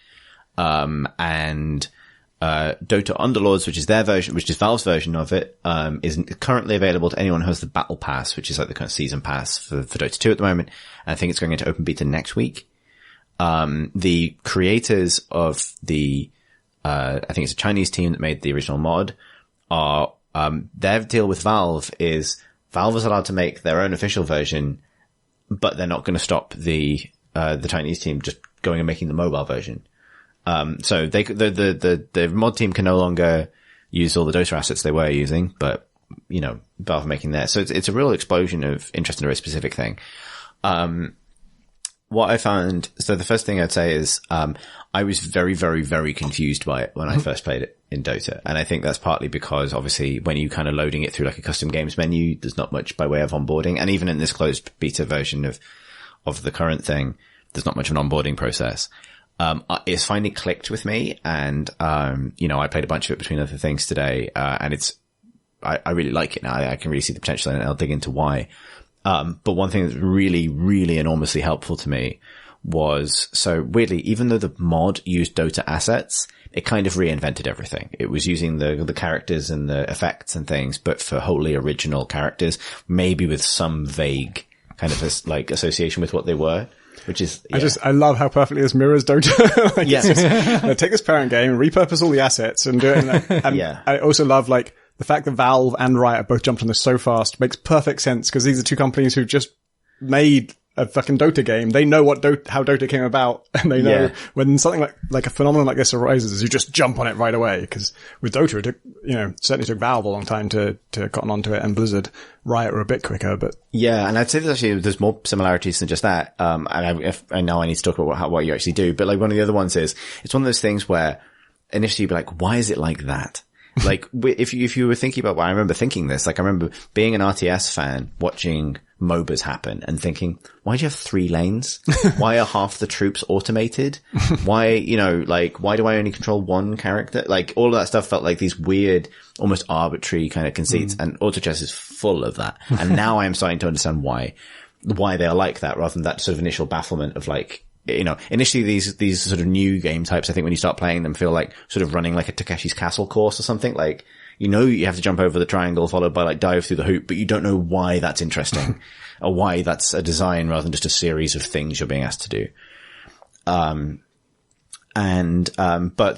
Dota Underlords, which is their version, which is Valve's version of it, is currently available to anyone who has the Battle Pass, which is like the kind of season pass for Dota 2 at the moment. And I think it's going into open beta next week. The creators of I think it's a Chinese team that made the original mod, their deal with Valve is Valve is allowed to make their own official version, but they're not going to stop the Chinese team just going and making the mobile version. So the mod team can no longer use all the Dota assets they were using, but, Valve making theirs. So it's a real explosion of interest in a very specific thing. What I found, so the first thing I'd say is, I was very, very, very confused by it when I first played it in Dota. And I think that's partly because obviously when you kind of loading it through like a custom games menu, there's not much by way of onboarding. And even in this closed beta version of the current thing, there's not much of an onboarding process. it's finally clicked with me. And, I played a bunch of it between other things today. And I really like it now. I can really see the potential in it, and I'll dig into why. But one thing that's really, really enormously helpful to me was, so weirdly, even though the mod used Dota assets, it kind of reinvented everything. It was using the characters and the effects and things, but for wholly original characters, maybe with some vague kind of association with what they were, which is, yeah. I love how perfectly this mirrors Dota. Take this parent game, repurpose all the assets and do it. And yeah. I also love the fact that Valve and Riot both jumped on this so fast makes perfect sense, because these are two companies who just made a fucking Dota game. They know how Dota came about, and they know when something like a phenomenon like this arises, you just jump on it right away. Because with Dota, it took, certainly took Valve a long time to cotton onto it, and Blizzard, Riot were a bit quicker, but. Yeah, and I'd say there's more similarities than just that. And I know I need to talk about what you actually do, but one of the other ones is, it's one of those things where initially you'd be like, why is it like that? If you were thinking about, I remember thinking this, I remember being an RTS fan, watching MOBAs happen and thinking, why do you have 3 lanes? Why are half the troops automated? Why, why do I only control one character? All of that stuff felt like these weird, almost arbitrary kind of conceits, and Auto Chess is full of that. And now I'm starting to understand why they are like that, rather than that sort of initial bafflement of initially these sort of new game types, I think when you start playing them, feel like sort of running like a Takeshi's Castle course or something. You have to jump over the triangle followed by dive through the hoop, but you don't know why that's interesting or why that's a design rather than just a series of things you're being asked to do. But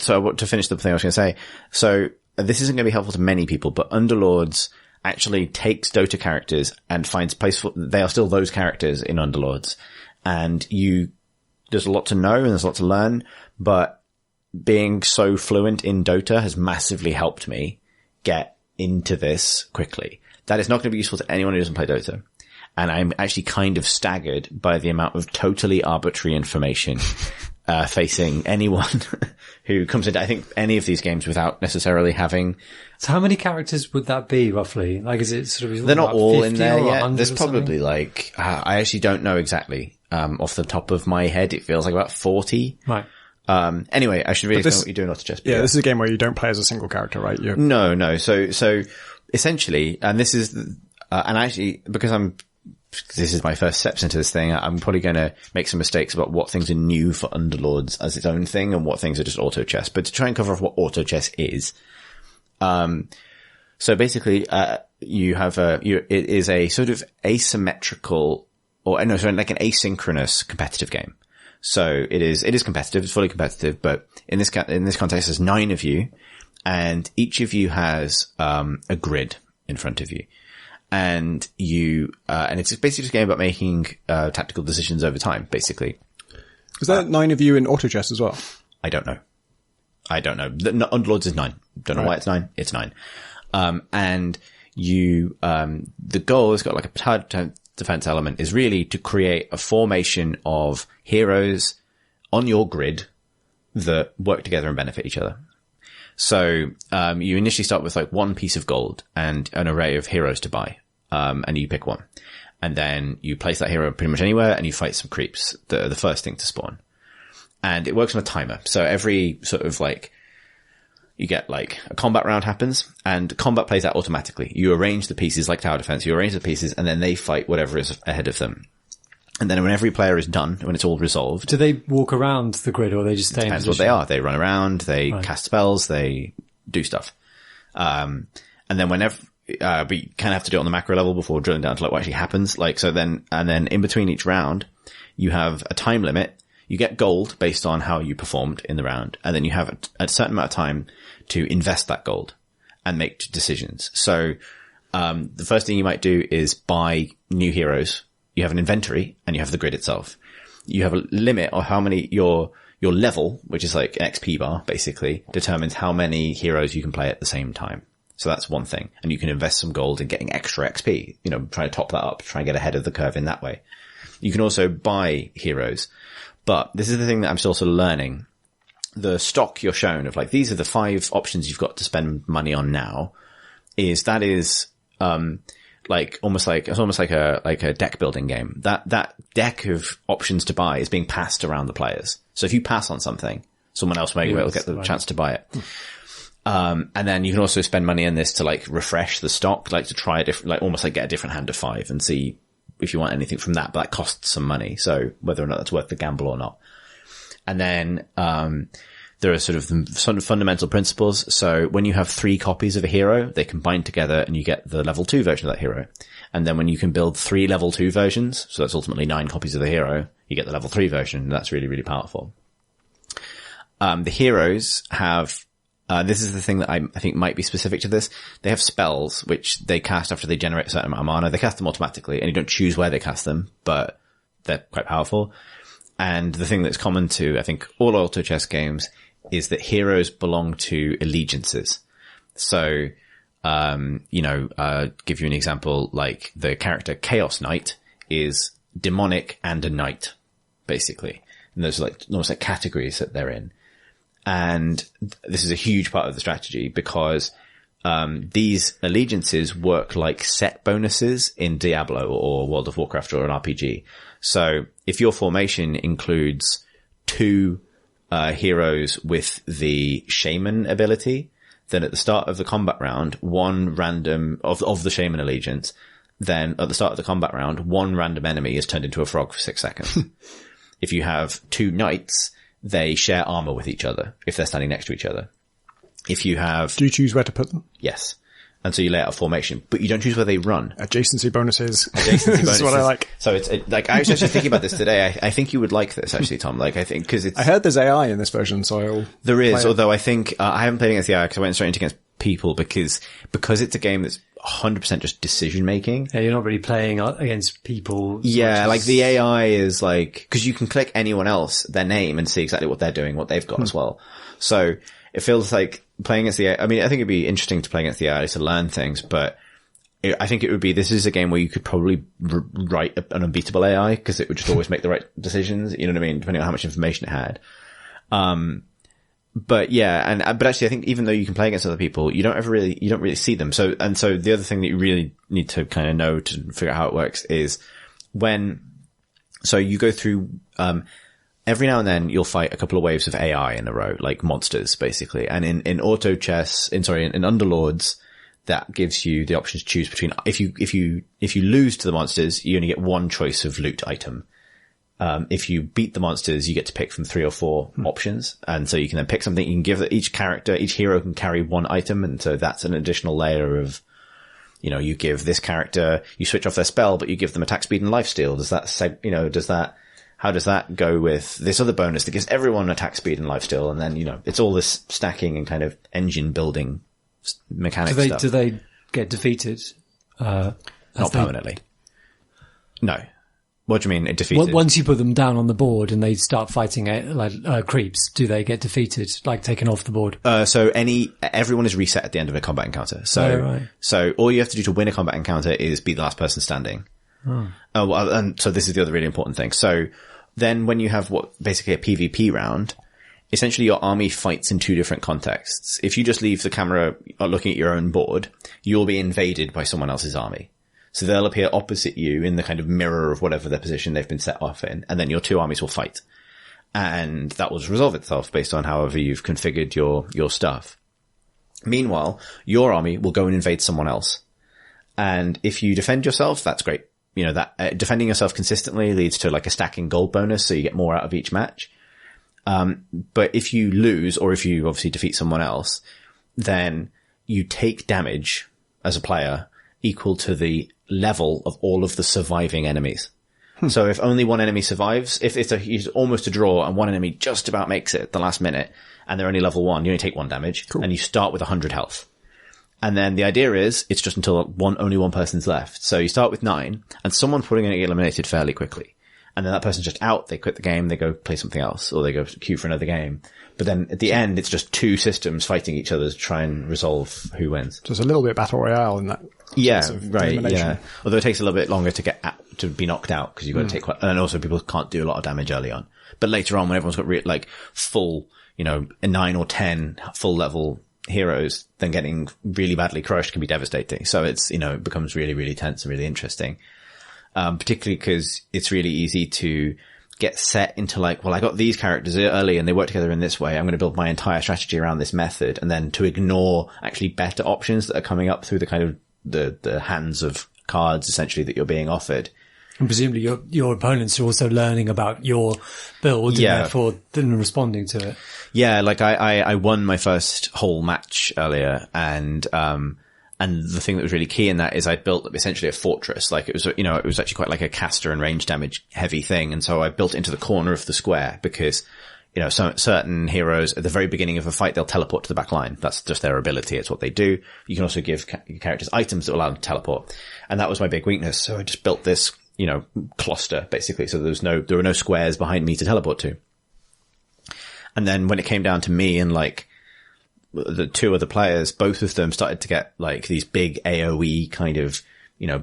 so to finish the thing I was going to say, so this isn't going to be helpful to many people, but Underlords actually takes Dota characters and finds place for, they are still those characters in Underlords. And there's a lot to know and there's a lot to learn, but being so fluent in Dota has massively helped me get into this quickly. That is not going to be useful to anyone who doesn't play Dota. And I'm actually kind of staggered by the amount of totally arbitrary information facing anyone who comes into, I think, any of these games without necessarily having. So how many characters would that be roughly? Is it sort of? They're not all in there yet. There's probably I actually don't know exactly. Off the top of my head, it feels like about 40. Right. Anyway, I should really know what you're doing, not to just. Yeah, this is a game where you don't play as a single character, right? No. So essentially, and this is, and actually, because this is my first steps into this thing, I'm probably going to make some mistakes about what things are new for Underlords as its own thing and what things are just auto chess. But to try and cover off what auto chess is, so basically, it is a sort of asymmetrical, like an asynchronous competitive game. So it is competitive, it's fully competitive, but in this context, there's 9 of you, and each of you has, a grid in front of you. And and it's basically just a game about making, tactical decisions over time, basically. Is that 9 of you in auto chess as well? I don't know. Underlords is 9. Don't know why it's 9. It's 9. And the goal has got like a tower defense element is really to create a formation of heroes on your grid that work together and benefit each other. So, you initially start with one piece of gold and an array of heroes to buy. And you pick one. And then you place that hero pretty much anywhere and you fight some creeps, the first thing to spawn. And it works on a timer. So every sort of you get a combat round happens and combat plays out automatically. You arrange the pieces like tower defense, you arrange the pieces and then they fight whatever is ahead of them. And then when every player is done, when it's all resolved. Do they walk around the grid or they just stay in position? Depends what they are. They run around, they cast spells, they do stuff. And then whenever, but you kind of have to do it on the macro level before drilling down to what actually happens. And then in between each round, you have a time limit. You get gold based on how you performed in the round. And then you have a certain amount of time to invest that gold and make decisions. So, the first thing you might do is buy new heroes. You have an inventory and you have the grid itself. You have a limit of how many your level, which is like an XP bar, basically determines how many heroes you can play at the same time. So that's one thing. And you can invest some gold in getting extra XP, try to top that up, try and get ahead of the curve in that way. You can also buy heroes. But this is the thing that I'm still also learning. The stock you're shown of these are the 5 options you've got to spend money on now is it's almost like a deck building game. That deck of options to buy is being passed around the players. So if you pass on something, someone else may well get the chance to buy it. And then you can also spend money in this to like refresh the stock, like to try a different, like almost like get a different hand of 5 and see if you want anything from that, but that costs some money. So whether or not that's worth the gamble or not. And then, there are sort of fundamental principles. So when you have 3 copies of a hero, they combine together and you get the level 2 version of that hero. And then when you can build 3 level 2 versions, so that's ultimately 9 copies of the hero, you get the level 3 version. And that's really, really powerful. The heroes have, this is the thing that I think might be specific to this. They have spells, which they cast after they generate a certain amount of mana. They cast them automatically and you don't choose where they cast them, but they're quite powerful. And the thing that's common to, I think, all auto chess games is that heroes belong to allegiances. So, give you an example, like the character Chaos Knight is demonic and a knight, basically. And there's like almost like categories that they're in. And this is a huge part of the strategy because, these allegiances work like set bonuses in Diablo or World of Warcraft or an RPG. So if your formation includes 2 heroes with the shaman ability, then at the start of the combat round, one random of the shaman allegiance, then at the start of the combat round, one random enemy is turned into a frog for 6 seconds. If you have 2 knights, they share armor with each other if they're standing next to each other. If you have... Do you choose where to put them? Yes. And so you lay out a formation, but you don't choose where they run. Adjacency bonuses. Adjacency bonuses. That's what I like. So it's like, I was actually thinking about this today. I think you would like this actually, Tom. Like, I think, cause it's... I heard there's AI in this version, so There is, although I think, I haven't played against the AI because I went straight into against people because it's a game that's 100% just decision making. Yeah, you're not really playing against people. Yeah, like the AI is like, cause you can click anyone else, their name and see exactly what they're doing, what they've got as well. So it feels like playing against the AI, I mean, I think it'd be interesting to play against the AI to learn things, but I think it would be, this is a game where you could probably write an unbeatable AI because it would just always make the right decisions, you know what I mean, depending on how much information it had. But yeah, but actually I think even though you can play against other people, you don't really see them. So the other thing that you really need to kind of know to figure out how it works is so you go through, every now and then you'll fight a couple of waves of AI in a row, like monsters basically. And in auto chess, in underlords, that gives you the option to choose between, if you lose to the monsters, you only get one choice of loot item. If you beat the monsters, you get to pick from 3 or 4 options. And so you can then pick something. You can give each hero can carry one item. And so that's an additional layer of, you give this character, you switch off their spell, but you give them attack speed and lifesteal. How does that go with this other bonus that gives everyone attack speed and lifesteal? And then, it's all this stacking and kind of engine building mechanic stuff. Do they get defeated? Not permanently. No. What do you mean defeated? Once you put them down on the board and they start fighting creeps, do they get defeated, like taken off the board? So everyone is reset at the end of a combat encounter. So all you have to do to win a combat encounter is be the last person standing. And so this is the other really important thing. So then when you have basically a PvP round, essentially your army fights in 2 different contexts. If you just leave the camera looking at your own board, you'll be invaded by someone else's army. So they'll appear opposite you in the kind of mirror of whatever their position they've been set off in, and then your 2 armies will fight. And that will resolve itself based on however you've configured your stuff. Meanwhile, your army will go and invade someone else. And if you defend yourself, that's great. Defending yourself consistently leads to like a stacking gold bonus, so you get more out of each match. But if you lose, or if you obviously defeat someone else, then you take damage as a player equal to the level of all of the surviving enemies. So if only one enemy survives, if it's almost a draw and one enemy just about makes it at the last minute and they're only level 1, you only take 1 damage. Cool. And you start with 100 health. And then the idea is it's just until only one person's left. So you start with 9 and someone's probably going to get eliminated fairly quickly. And then that person's just out, they quit the game, they go play something else, or they go queue for another game. But then at the end, it's just 2 systems fighting each other to try and resolve who wins. So it's a little bit Battle Royale in that. Yeah, right, yeah. Although it takes a little bit longer to be knocked out, because you've got to take and also people can't do a lot of damage early on. But later on, when everyone's got full, 9 or 10 full level heroes, then getting really badly crushed can be devastating. So it's, it becomes really, really tense and really interesting. Particularly because it's really easy to get set into like, well, I got these characters early and they work together in this way. I'm going to build my entire strategy around this method, and then to ignore actually better options that are coming up through the kind of the hands of cards essentially that you're being offered. And presumably your opponents are also learning about your build and therefore then responding to it. Yeah, like I won my first whole match earlier, and the thing that was really key in that is I'd built essentially a fortress. Like it was, it was actually quite like a caster and range damage heavy thing. And so I built into the corner of the square because, certain heroes at the very beginning of a fight, they'll teleport to the back line. That's just their ability. It's what they do. You can also give characters items that allow them to teleport. And that was my big weakness. So I just built this, cluster basically. So there were no squares behind me to teleport to. And then when it came down to me and like the two other players, both of them started to get like these big AoE kind of,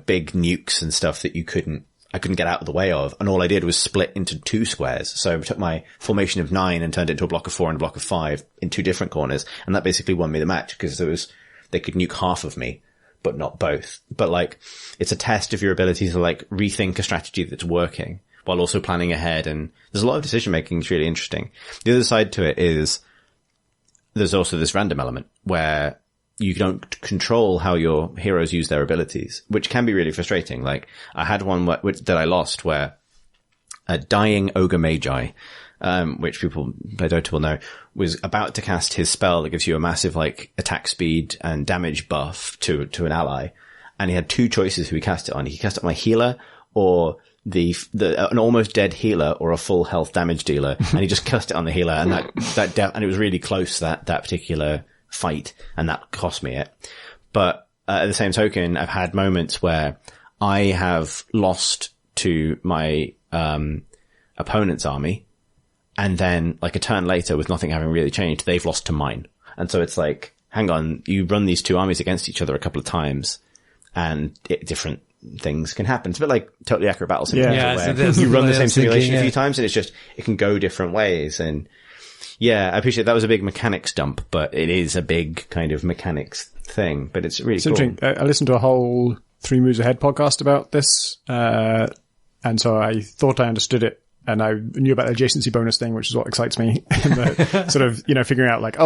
big nukes and stuff that I couldn't get out of the way of. And all I did was split into 2 squares. So I took my formation of 9 and turned it into a block of 4 and a block of 5 in 2 different corners. And that basically won me the match because they could nuke half of me, but not both. But like, it's a test of your ability to like rethink a strategy that's working while also planning ahead. And there's a lot of decision making. It's really interesting. The other side to it is there's also this random element where you don't control how your heroes use their abilities, which can be really frustrating. Like I had one that I lost where a dying ogre magi, which people play Dota will know, was about to cast his spell that gives you a massive like attack speed and damage buff to an ally. And he had 2 choices who he cast it on. He cast it on my healer or an almost dead healer or a full health damage dealer. And he just cast it on the healer, and and it was really close, that particular fight, and that cost me it. But at the same token, I've had moments where I have lost to my opponent's army, and then like a turn later, with nothing having really changed, they've lost to mine. And so it's like, hang on, you run these 2 armies against each other a couple of times, and different things can happen. It's a bit like Totally Accurate Battle Simulator, where you run the same simulation a few times and it can go different ways. And yeah, I appreciate that was a big mechanics dump, but it is a big kind of mechanics thing, but it's really cool. Interesting. I listened to a whole 3 Moves Ahead podcast about this, and so I thought I understood it, and I knew about the adjacency bonus thing, which is what excites me. Sort of, figuring out like,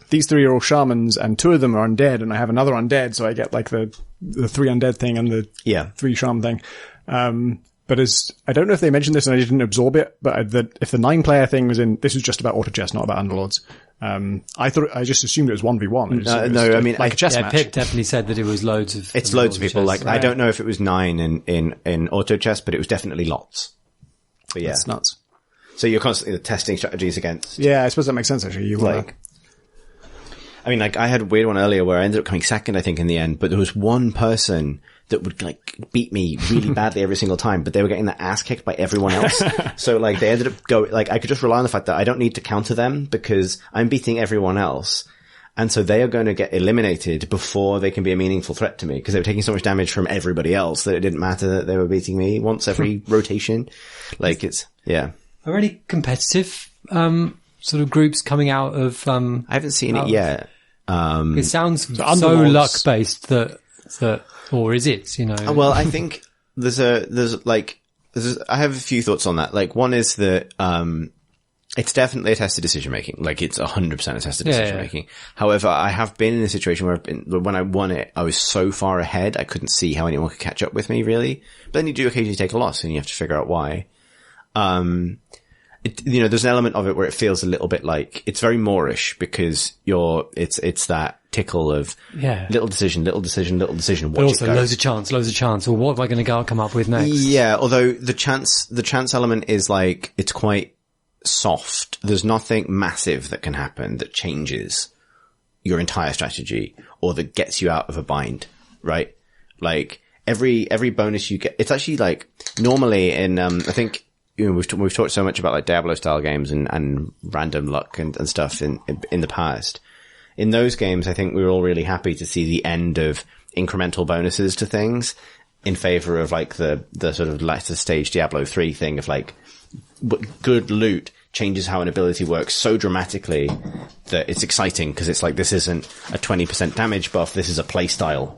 these 3 are all shamans and 2 of them are undead, and I have another undead, so I get like the 3 undead thing and the 3 shaman thing. But I don't know if they mentioned this and I didn't absorb it, but if the 9-player thing was in, this was just about auto chess, not about underlords. I just assumed it was 1v1. No, I mean, like a chess match. Pip definitely said that it was loads of. It's loads of people. Chess. Like, right. I don't know if it was 9 in auto chess, but it was definitely lots. But yeah. That's nuts. So you're constantly testing strategies against. Yeah, I suppose that makes sense actually. I had a weird one earlier where I ended up coming second, I think, in the end, but there was one person that would like beat me really badly every single time, but they were getting their ass kicked by everyone else. So like they ended up I could just rely on the fact that I don't need to counter them because I'm beating everyone else. And so they are going to get eliminated before they can be a meaningful threat to me because they were taking so much damage from everybody else that it didn't matter that they were beating me once every rotation. Like are any competitive, sort of groups coming out of, I haven't seen it yet. It sounds so luck based that, or is it, Well, I think I have a few thoughts on that. Like one is that, it's definitely a test of decision making. Like it's 100% a test of decision making. However, I have been in a situation where when I won it, I was so far ahead, I couldn't see how anyone could catch up with me really. But then you do occasionally take a loss and you have to figure out why. There's an element of it where it feels a little bit like it's very Moorish because it's that tickle of little decision. But also loads of chance. Or what am I going to come up with next? Yeah. Although the chance element is like, it's quite soft. There's nothing massive that can happen that changes your entire strategy or that gets you out of a bind, right? Like every bonus you get, it's actually like normally in, I think, we've talked so much about like Diablo style games and random luck and stuff in the past. In those games, I think we were all really happy to see the end of incremental bonuses to things in favor of like the sort of latter stage Diablo 3 thing of like good loot changes how an ability works so dramatically that it's exciting because it's like, this isn't a 20% damage buff. This is a playstyle,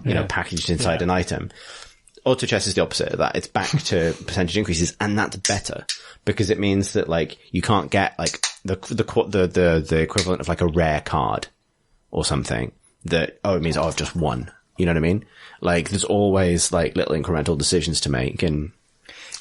you know, packaged inside an item. Auto chess is the opposite of that. It's back to percentage increases, and that's better because it means that like you can't get like the equivalent of like a rare card or something that, it means, I've just won. You know what I mean? Like there's always like little incremental decisions to make, and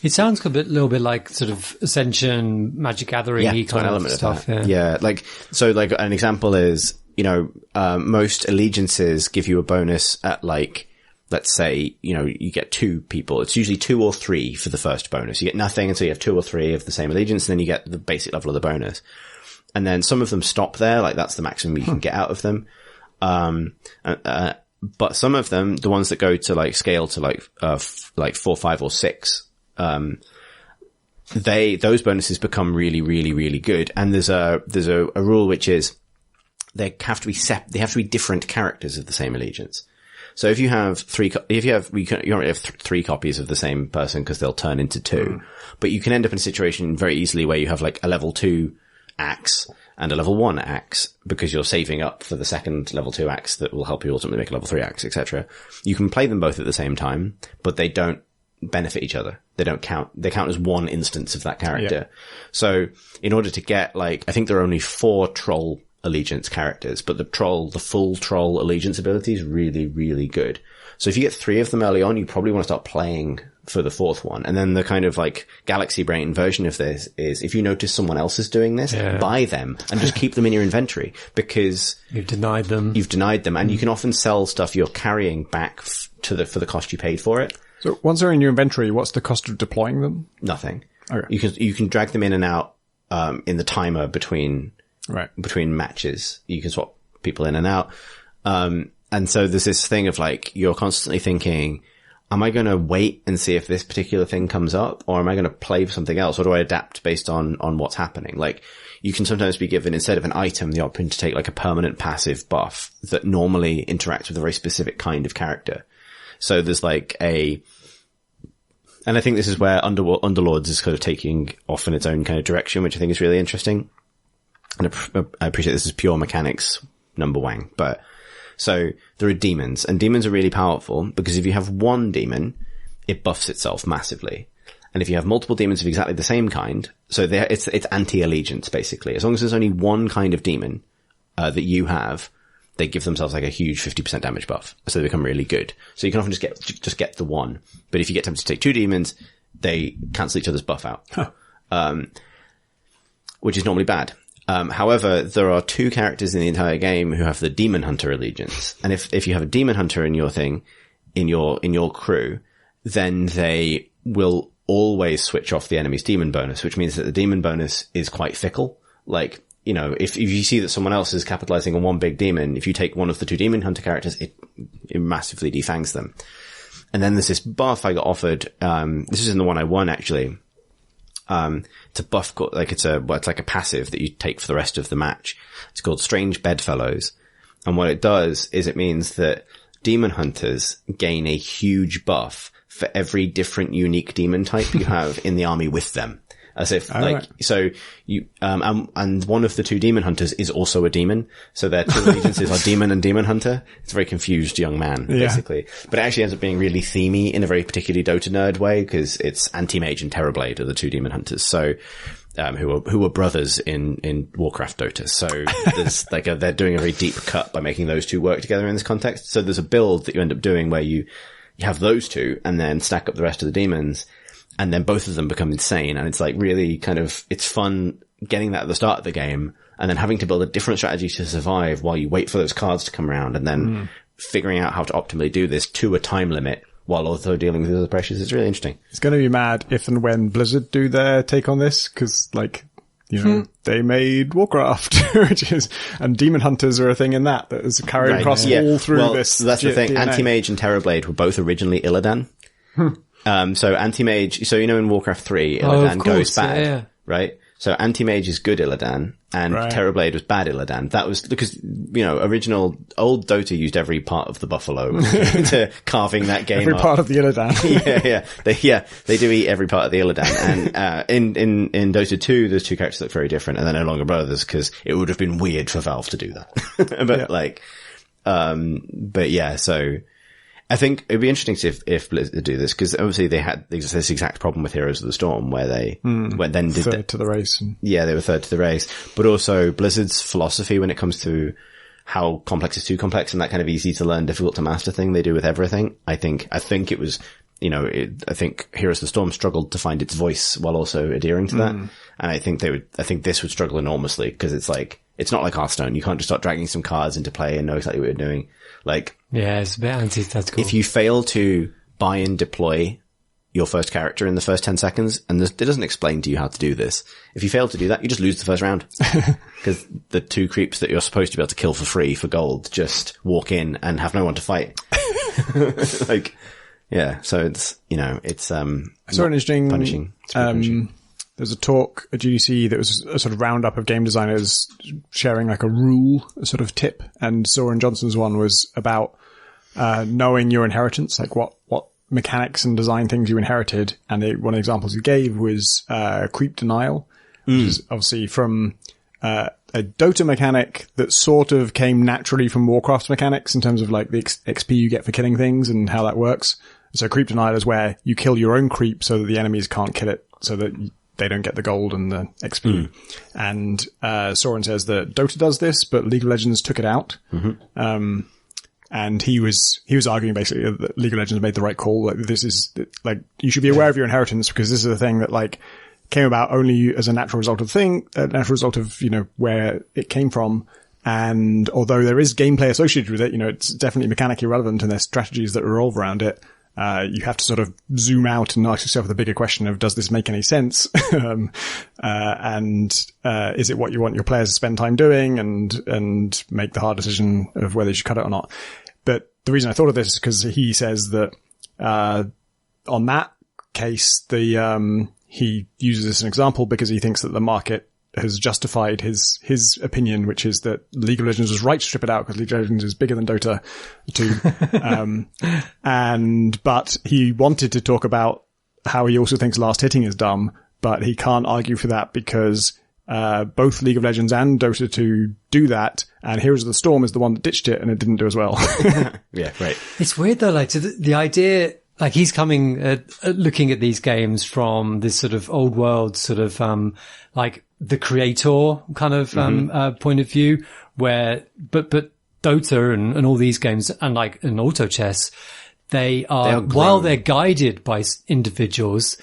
it sounds a little bit like sort of Ascension, Magic Gathering, kind of stuff. Like, so like an example is, you know, most allegiances give you a bonus at like, let's say, you know, you get 2 people. It's usually 2 or 3 for the first bonus. You get nothing until you have 2 or 3 of the same allegiance, and then you get the basic level of the bonus. And then some of them stop there, like that's the maximum you can get out of them. But some of them, the ones that go to like scale to like 4, 5 or 6, those bonuses become really, really, really good. And there's a rule which is they have to be different characters of the same allegiance. So if you have you only have 3 copies of the same person because they'll turn into 2, but you can end up in a situation very easily where you have like a level 2 axe and a level 1 axe because you're saving up for the second level 2 axe that will help you ultimately make a level 3 axe, etc. You can play them both at the same time, but they don't benefit each other. They don't count. They count as one instance of that character. Yeah. So in order to get like, I think there are only 4 troll allegiance characters, but the full troll allegiance ability is really, really good. So if you get 3 of them early on, you probably want to start playing for the 4th one. And then the kind of like galaxy brain version of this is if you notice someone else is doing this, buy them and just keep them in your inventory because you've denied them. And you can often sell stuff you're carrying back for the cost you paid for it. So once they're in your inventory, what's the cost of deploying them? Nothing. Okay. You can drag them in and out, in the timer between matches. You can swap people in and out. And so there's this thing of like, you're constantly thinking, am I going to wait and see if this particular thing comes up, or am I going to play for something else? Or do I adapt based on what's happening? Like, you can sometimes be given, instead of an item, the option to take like a permanent passive buff that normally interacts with a very specific kind of character. So there's like and I think this is where Underlords is kind of taking off in its own kind of direction, which I think is really interesting. And I appreciate this is pure mechanics, number one, but so there are demons, and demons are really powerful because if you have one demon, it buffs itself massively. And if you have multiple demons of exactly the same kind, so it's anti-allegiance basically. As long as there's only one kind of demon, that you have, they give themselves like a huge 50% damage buff. So they become really good. So you can often just get the one. But if you get tempted to take 2 demons, they cancel each other's buff out. Which is normally bad. However, there are 2 characters in the entire game who have the Demon Hunter allegiance. And if you have a Demon Hunter in your thing, in your crew, then they will always switch off the enemy's demon bonus, which means that the demon bonus is quite fickle. Like, you know, if you see that someone else is capitalizing on one big demon, if you take one of the 2 Demon Hunter characters, it massively defangs them. And then there's this buff I got offered, this is in the one I won actually. It's a buff called, like it's like a passive that you take for the rest of the match. It's called Strange Bedfellows. And what it does is it means that demon hunters gain a huge buff for every different unique demon type you have in the army with them. As if, so you, and one of the 2 demon hunters is also a demon. So their 2 allegiances are demon and demon hunter. It's a very confused young man, basically. But it actually ends up being really themey in a very particularly Dota nerd way, because it's Anti-Mage and Terrorblade are the 2 demon hunters. So, who were brothers in Warcraft Dota. So there's like they're doing a very deep cut by making those 2 work together in this context. So there's a build that you end up doing where you have those 2 and then stack up the rest of the demons. And then both of them become insane. And it's like really kind of, it's fun getting that at the start of the game and then having to build a different strategy to survive while you wait for those cards to come around, and then figuring out how to optimally do this to a time limit while also dealing with other pressures. It's really interesting. It's going to be mad if and when Blizzard do their take on this, because like, you know, they made Warcraft, and Demon Hunters are a thing in that is carried across all through this. So that's the thing. DNA. Anti-Mage and Terrorblade were both originally Illidan. So Anti-Mage, so you know in Warcraft 3, Illidan goes bad, right? So Anti-Mage is good Illidan, and Terrorblade was bad Illidan. That was because, original old Dota used every part of the buffalo to carving that game every up. part of the Illidan. They do eat every part of the Illidan. And in Dota 2, those two characters look very different, and they're no longer brothers because it would have been weird for Valve to do that. But so I think it'd be interesting to see if Blizzard do this, because obviously they had this exact problem with Heroes of the Storm, where they went then did third to the race. Yeah, they were third to the race. But also Blizzard's philosophy when it comes to how complex is too complex, and that kind of easy to learn, difficult to master thing they do with everything. I think it was, I think Heroes of the Storm struggled to find its voice while also adhering to that. And I think this would struggle enormously, because it's not like Hearthstone. You can't just start dragging some cards into play and know exactly what you're doing. It's a bit antithetical. If you fail to buy and deploy your first character in the first 10 seconds, and it doesn't explain to you how to do this, if you fail to do that, you just lose the first round. Because the two creeps that you're supposed to be able to kill for free for gold just walk in and have no one to fight. So it's, it's, I saw an interesting, punishing. There was a talk at GDC that was a sort of roundup of game designers sharing a rule, a sort of tip. And Soren Johnson's one was about knowing your inheritance, what mechanics and design things you inherited. And one of the examples he gave was creep denial, which is obviously from a Dota mechanic that sort of came naturally from Warcraft's mechanics in terms of the XP you get for killing things and how that works. So creep denial is where you kill your own creep so that the enemies can't kill it, so that they don't get the gold and the XP. And Soren says that Dota does this, but League of Legends took it out. And he was arguing basically that League of Legends made the right call. This is you should be aware of your inheritance, because this is a thing that came about only as a natural result of where it came from. And although there is gameplay associated with it, it's definitely mechanically relevant, and there's strategies that revolve around it. You have to sort of zoom out and ask yourself the bigger question of, does this make any sense? And is it what you want your players to spend time doing, and make the hard decision of whether you should cut it or not? But the reason I thought of this is because he says that, on that case, he uses this as an example because he thinks that the market has justified his opinion, which is that League of Legends was right to strip it out because League of Legends is bigger than Dota 2. But he wanted to talk about how he also thinks last hitting is dumb, but he can't argue for that because both League of Legends and Dota 2 do that, and Heroes of the Storm is the one that ditched it and it didn't do as well. Yeah, right. It's weird though, the idea, he's coming looking at these games from this sort of old world sort of the creator kind of point of view, where but Dota and all these games and in auto chess, they are while they're guided by individuals,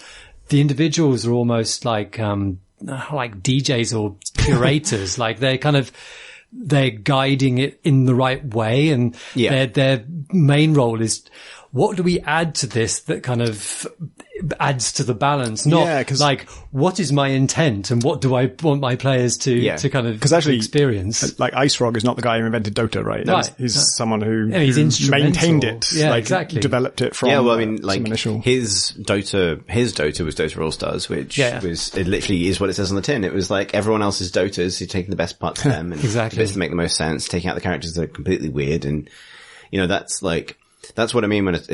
the individuals are almost like DJs or curators. They're guiding it in the right way, and their main role is, what do we add to this that kind of adds to the balance? Not what is my intent and what do I want my players to kind of experience? Ice Frog is not the guy who invented Dota, right? He's someone who maintained it. Yeah, exactly. Developed it from initial. His Dota was Dota All Stars, which was, it literally is what it says on the tin. It was everyone else's Dotas, you're taking the best parts of them and the bits that make the most sense, taking out the characters that are completely weird. And, that's what I mean when it's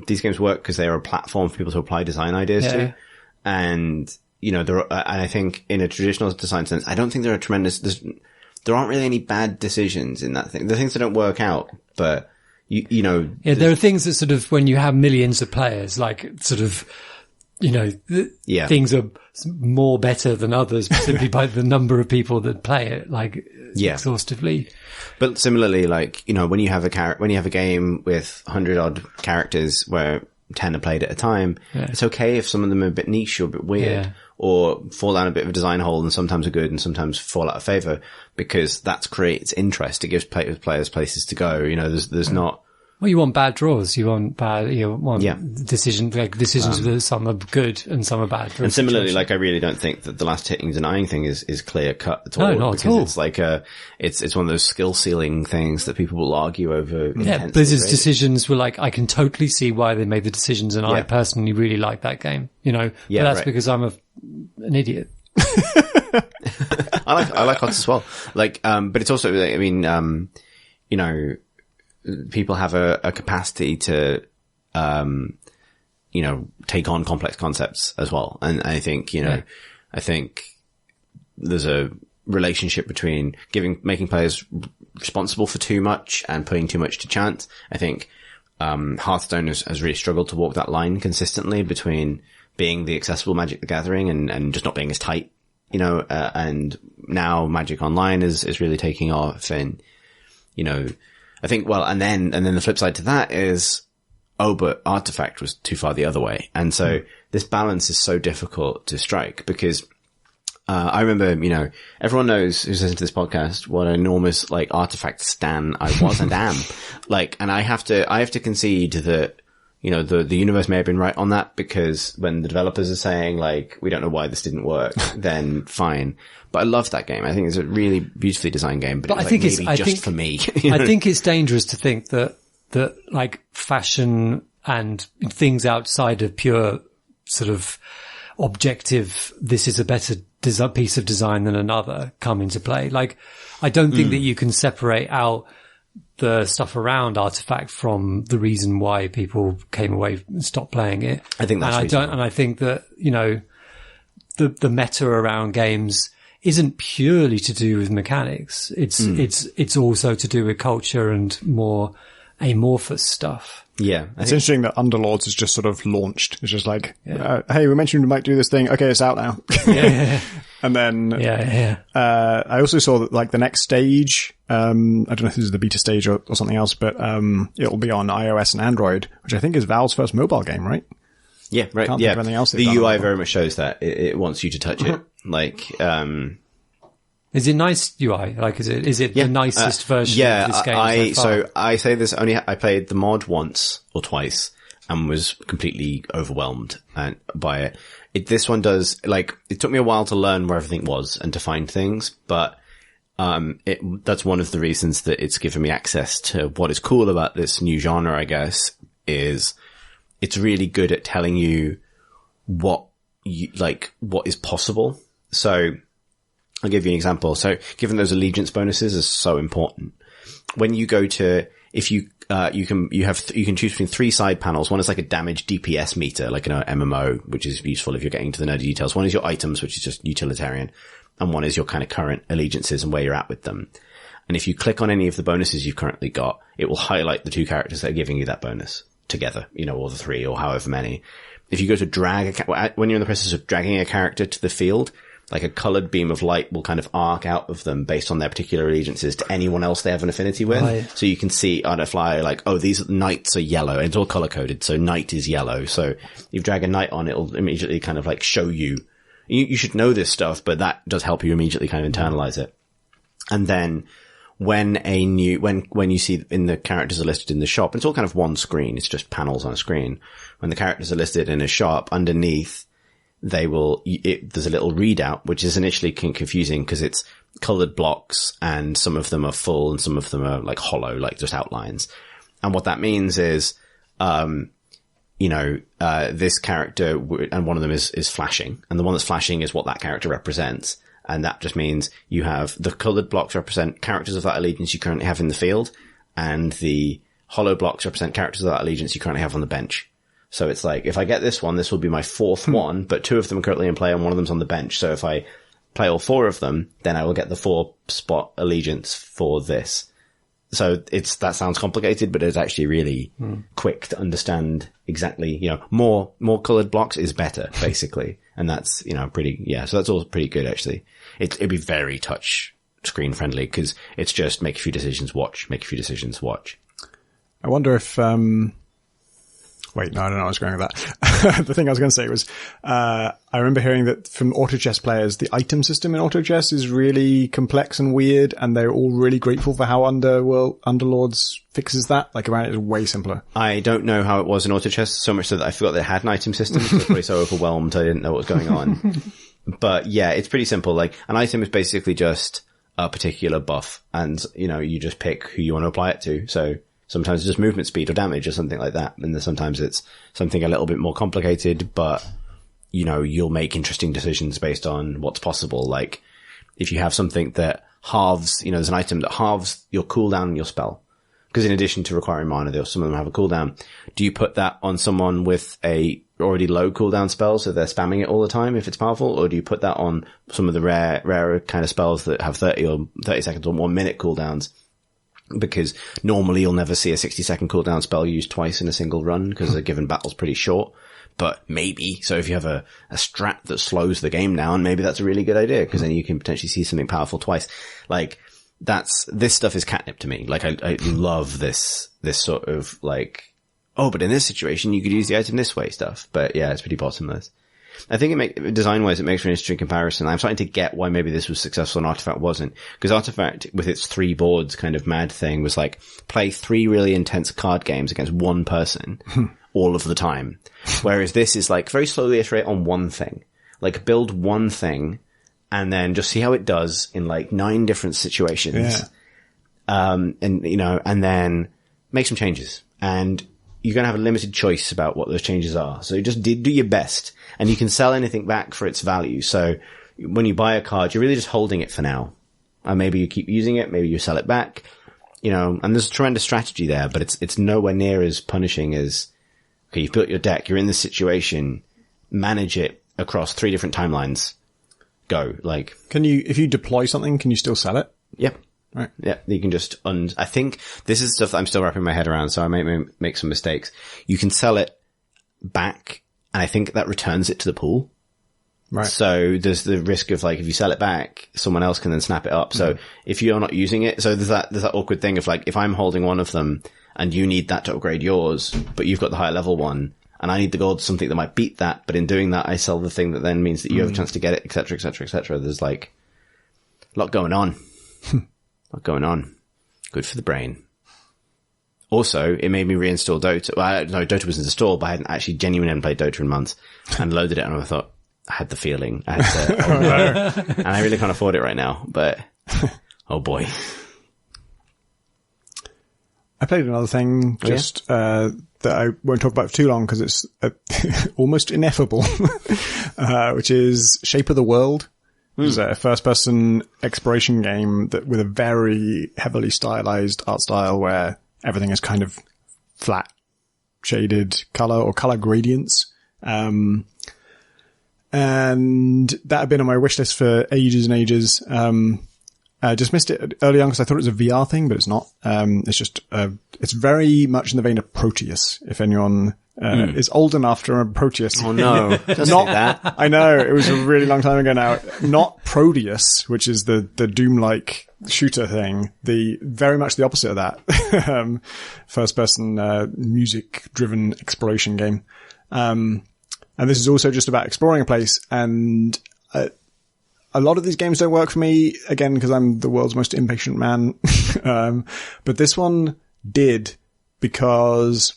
these games work because they are a platform for people to apply design ideas to. And, I think in a traditional design sense, I don't think there aren't really any bad decisions in that thing. The things that don't work out, but there are things that sort of, when you have millions of players, things are more better than others simply by the number of people that play it, exhaustively. But similarly, when you have a game with 100 odd characters where 10 are played at a time, it's okay if some of them are a bit niche or a bit weird or fall down a bit of a design hole, and sometimes are good and sometimes fall out of favor, because that creates interest. It gives players places to go. There's not, well, you want bad draws. You want decisions where some are good and some are bad. And similarly, I really don't think that the last hitting denying thing is clear cut at all. No, not at all. It's one of those skill ceiling things that people will argue over. Yeah, Blizzard's decisions were I can totally see why they made the decisions, and I personally really like that game. But that's because I'm an idiot. I like HOTS as well. Like, but it's also, I mean, you know, people have a capacity to, you know, take on complex concepts as well. And I think, you know, I think there's a relationship between making players responsible for too much and putting too much to chance. I think, Hearthstone has really struggled to walk that line consistently between being the accessible Magic the Gathering and just not being as tight, you know, and now Magic Online is really taking off. And, you know, I think, well, and then the flip side to that is, but Artifact was too far the other way. And so this balance is so difficult to strike because, I remember, you know, everyone knows who's listening to this podcast what an enormous, like, Artifact stan I was and am. Like, and I have to concede that, you know, the universe may have been right on that because when the developers are saying, like, we don't know why this didn't work, then fine. But I love that game. I think it's a really beautifully designed game, but I think it's maybe just for me. You know? I think it's dangerous to think that like fashion and things outside of pure sort of objective, this is a better piece of design than another, come into play. Like, I don't think that you can separate out the stuff around Artifact from the reason why people came away and stopped playing it. I think that's and I think that, you know, the meta around games isn't purely to do with mechanics. It's also to do with culture and more amorphous stuff. Yeah. It's interesting that Underlords is just sort of launched. It's just like, hey, we mentioned we might do this thing. Okay, it's out now. And then, I also saw that like the next stage, I don't know if this is the beta stage or something else, but, it'll be on iOS and Android, which I think is Valve's first mobile game, right? Yeah, right. Can't think of anything else the UI very much shows that it wants you to touch it. Like, is it nice UI? Like, is it the nicest version of this game so I say this I played the mod once or twice and was completely overwhelmed by it. This one does, like, it took me a while to learn where everything was and to find things, but, that's one of the reasons that it's given me access to what is cool about this new genre, I guess, is it's really good at telling you what is possible. So, I'll give you an example. So, given those allegiance bonuses are so important, when you go to, if you can choose between 3 side panels. One is like a damage DPS meter, like an MMO, which is useful if you're getting into the nerdy details. One is your items, which is just utilitarian. And one is your kind of current allegiances and where you're at with them. And if you click on any of the bonuses you've currently got, it will highlight the 2 characters that are giving you that bonus together, you know, or the 3 or however many. If you go to when you're in the process of dragging a character to the field, like a colored beam of light will kind of arc out of them based on their particular allegiances to anyone else they have an affinity with. Right. So you can see on a flyer, like, oh, these knights are yellow. And it's all color coded. So knight is yellow. So you drag a knight on, it'll immediately kind of like show you. You should know this stuff, but that does help you immediately kind of internalize it. And then when you see in the characters are listed in the shop, it's all kind of one screen. It's just panels on a screen. When the characters are listed in a shop, underneath, there's a little readout, which is initially confusing because it's colored blocks and some of them are full and some of them are like hollow, like just outlines. And what that means is, this character, and one of them is flashing, and the one that's flashing is what that character represents. And that just means you have the colored blocks represent characters of that allegiance you currently have in the field, and the hollow blocks represent characters of that allegiance you currently have on the bench. So it's like, if I get this one, this will be my 4th one, but 2 of them are currently in play and one of them's on the bench. So if I play all 4 of them, then I will get the 4 spot allegiance for this. So that sounds complicated, but it's actually really quick to understand exactly, you know, more colored blocks is better, basically. And that's, you know, so that's all pretty good, actually. It'd be very touch screen friendly because it's just make a few decisions, watch. I wonder if, wait, no, I don't know where I was going with that. The thing I was going to say was, I remember hearing that from auto chess players, the item system in auto chess is really complex and weird, and they're all really grateful for how Underlords fixes that. Like, around it is way simpler. I don't know how it was in auto chess, so much so that I forgot they had an item system. So I was probably so overwhelmed I didn't know what was going on. But yeah, it's pretty simple. Like, an item is basically just a particular buff, and, you know, you just pick who you want to apply it to. So, sometimes it's just movement speed or damage or something like that. And then sometimes it's something a little bit more complicated, but, you'll make interesting decisions based on what's possible. Like, if you have something that halves, there's an item that halves your cooldown on your spell. Because in addition to requiring mana, some of them have a cooldown. Do you put that on someone with a already low cooldown spell, so they're spamming it all the time if it's powerful? Or do you put that on some of the rarer kind of spells that have 30 seconds or 1 minute cooldowns? Because normally you'll never see a 60-second cooldown spell used twice in a single run, because a given battle's pretty short. But maybe, so if you have a strat that slows the game down, maybe that's a really good idea, because then you can potentially see something powerful twice. Like, this stuff is catnip to me. Like, I love this sort of like, oh, but in this situation you could use the item this way stuff. But yeah, it's pretty bottomless. I think design-wise, it makes for an interesting comparison. I'm starting to get why maybe this was successful and Artifact wasn't. Because Artifact, with its 3 boards kind of mad thing, was like, play 3 really intense card games against one person all of the time. Whereas this is like, very slowly iterate on one thing. Like, build one thing, and then just see how it does in like 9 different situations. Yeah. And then make some changes. And you're going to have a limited choice about what those changes are. So you just do your best, and you can sell anything back for its value. So when you buy a card, you're really just holding it for now. And maybe you keep using it, maybe you sell it back, and there's a tremendous strategy there, but it's nowhere near as punishing as, okay, you've built your deck, you're in this situation, manage it across 3 different timelines. Go. Like, if you deploy something, can you still sell it? Yep. Right. Yeah, you can just I think this is stuff that I'm still wrapping my head around, so I may make some mistakes. You can sell it back, and I think that returns it to the pool. Right. So there's the risk of, like, if you sell it back, someone else can then snap it up. So if you're not using it, so there's that awkward thing of, like, if I'm holding one of them and you need that to upgrade yours, but you've got the higher level one, and I need the gold, something that might beat that, but in doing that, I sell the thing that then means that you have a chance to get it, et cetera, et cetera, et cetera. There's, like, a lot going on. Good for the brain. Also, it made me reinstall Dota. Well, no, Dota was installed, but I hadn't actually genuinely played Dota in months, and loaded it, and I thought, I had the feeling. I had to, and I really can't afford it right now, but oh boy. I played another thing that I won't talk about for too long because it's almost ineffable, which is Shape of the World. It's a first-person exploration game with a very heavily stylized art style where everything is kind of flat, shaded color or color gradients. And that had been on my wish list for ages and ages. I just missed it early on because I thought it was a VR thing, but it's not. It's just, it's very much in the vein of Proteus, if anyone is old enough to remember Proteus. Oh no, not that. I know, it was a really long time ago now. Not Proteus, which is the Doom-like shooter thing. Very much the opposite of that. First person, music-driven exploration game. And this is also just about exploring a place, and a lot of these games don't work for me, again, because I'm the world's most impatient man. But this one did, because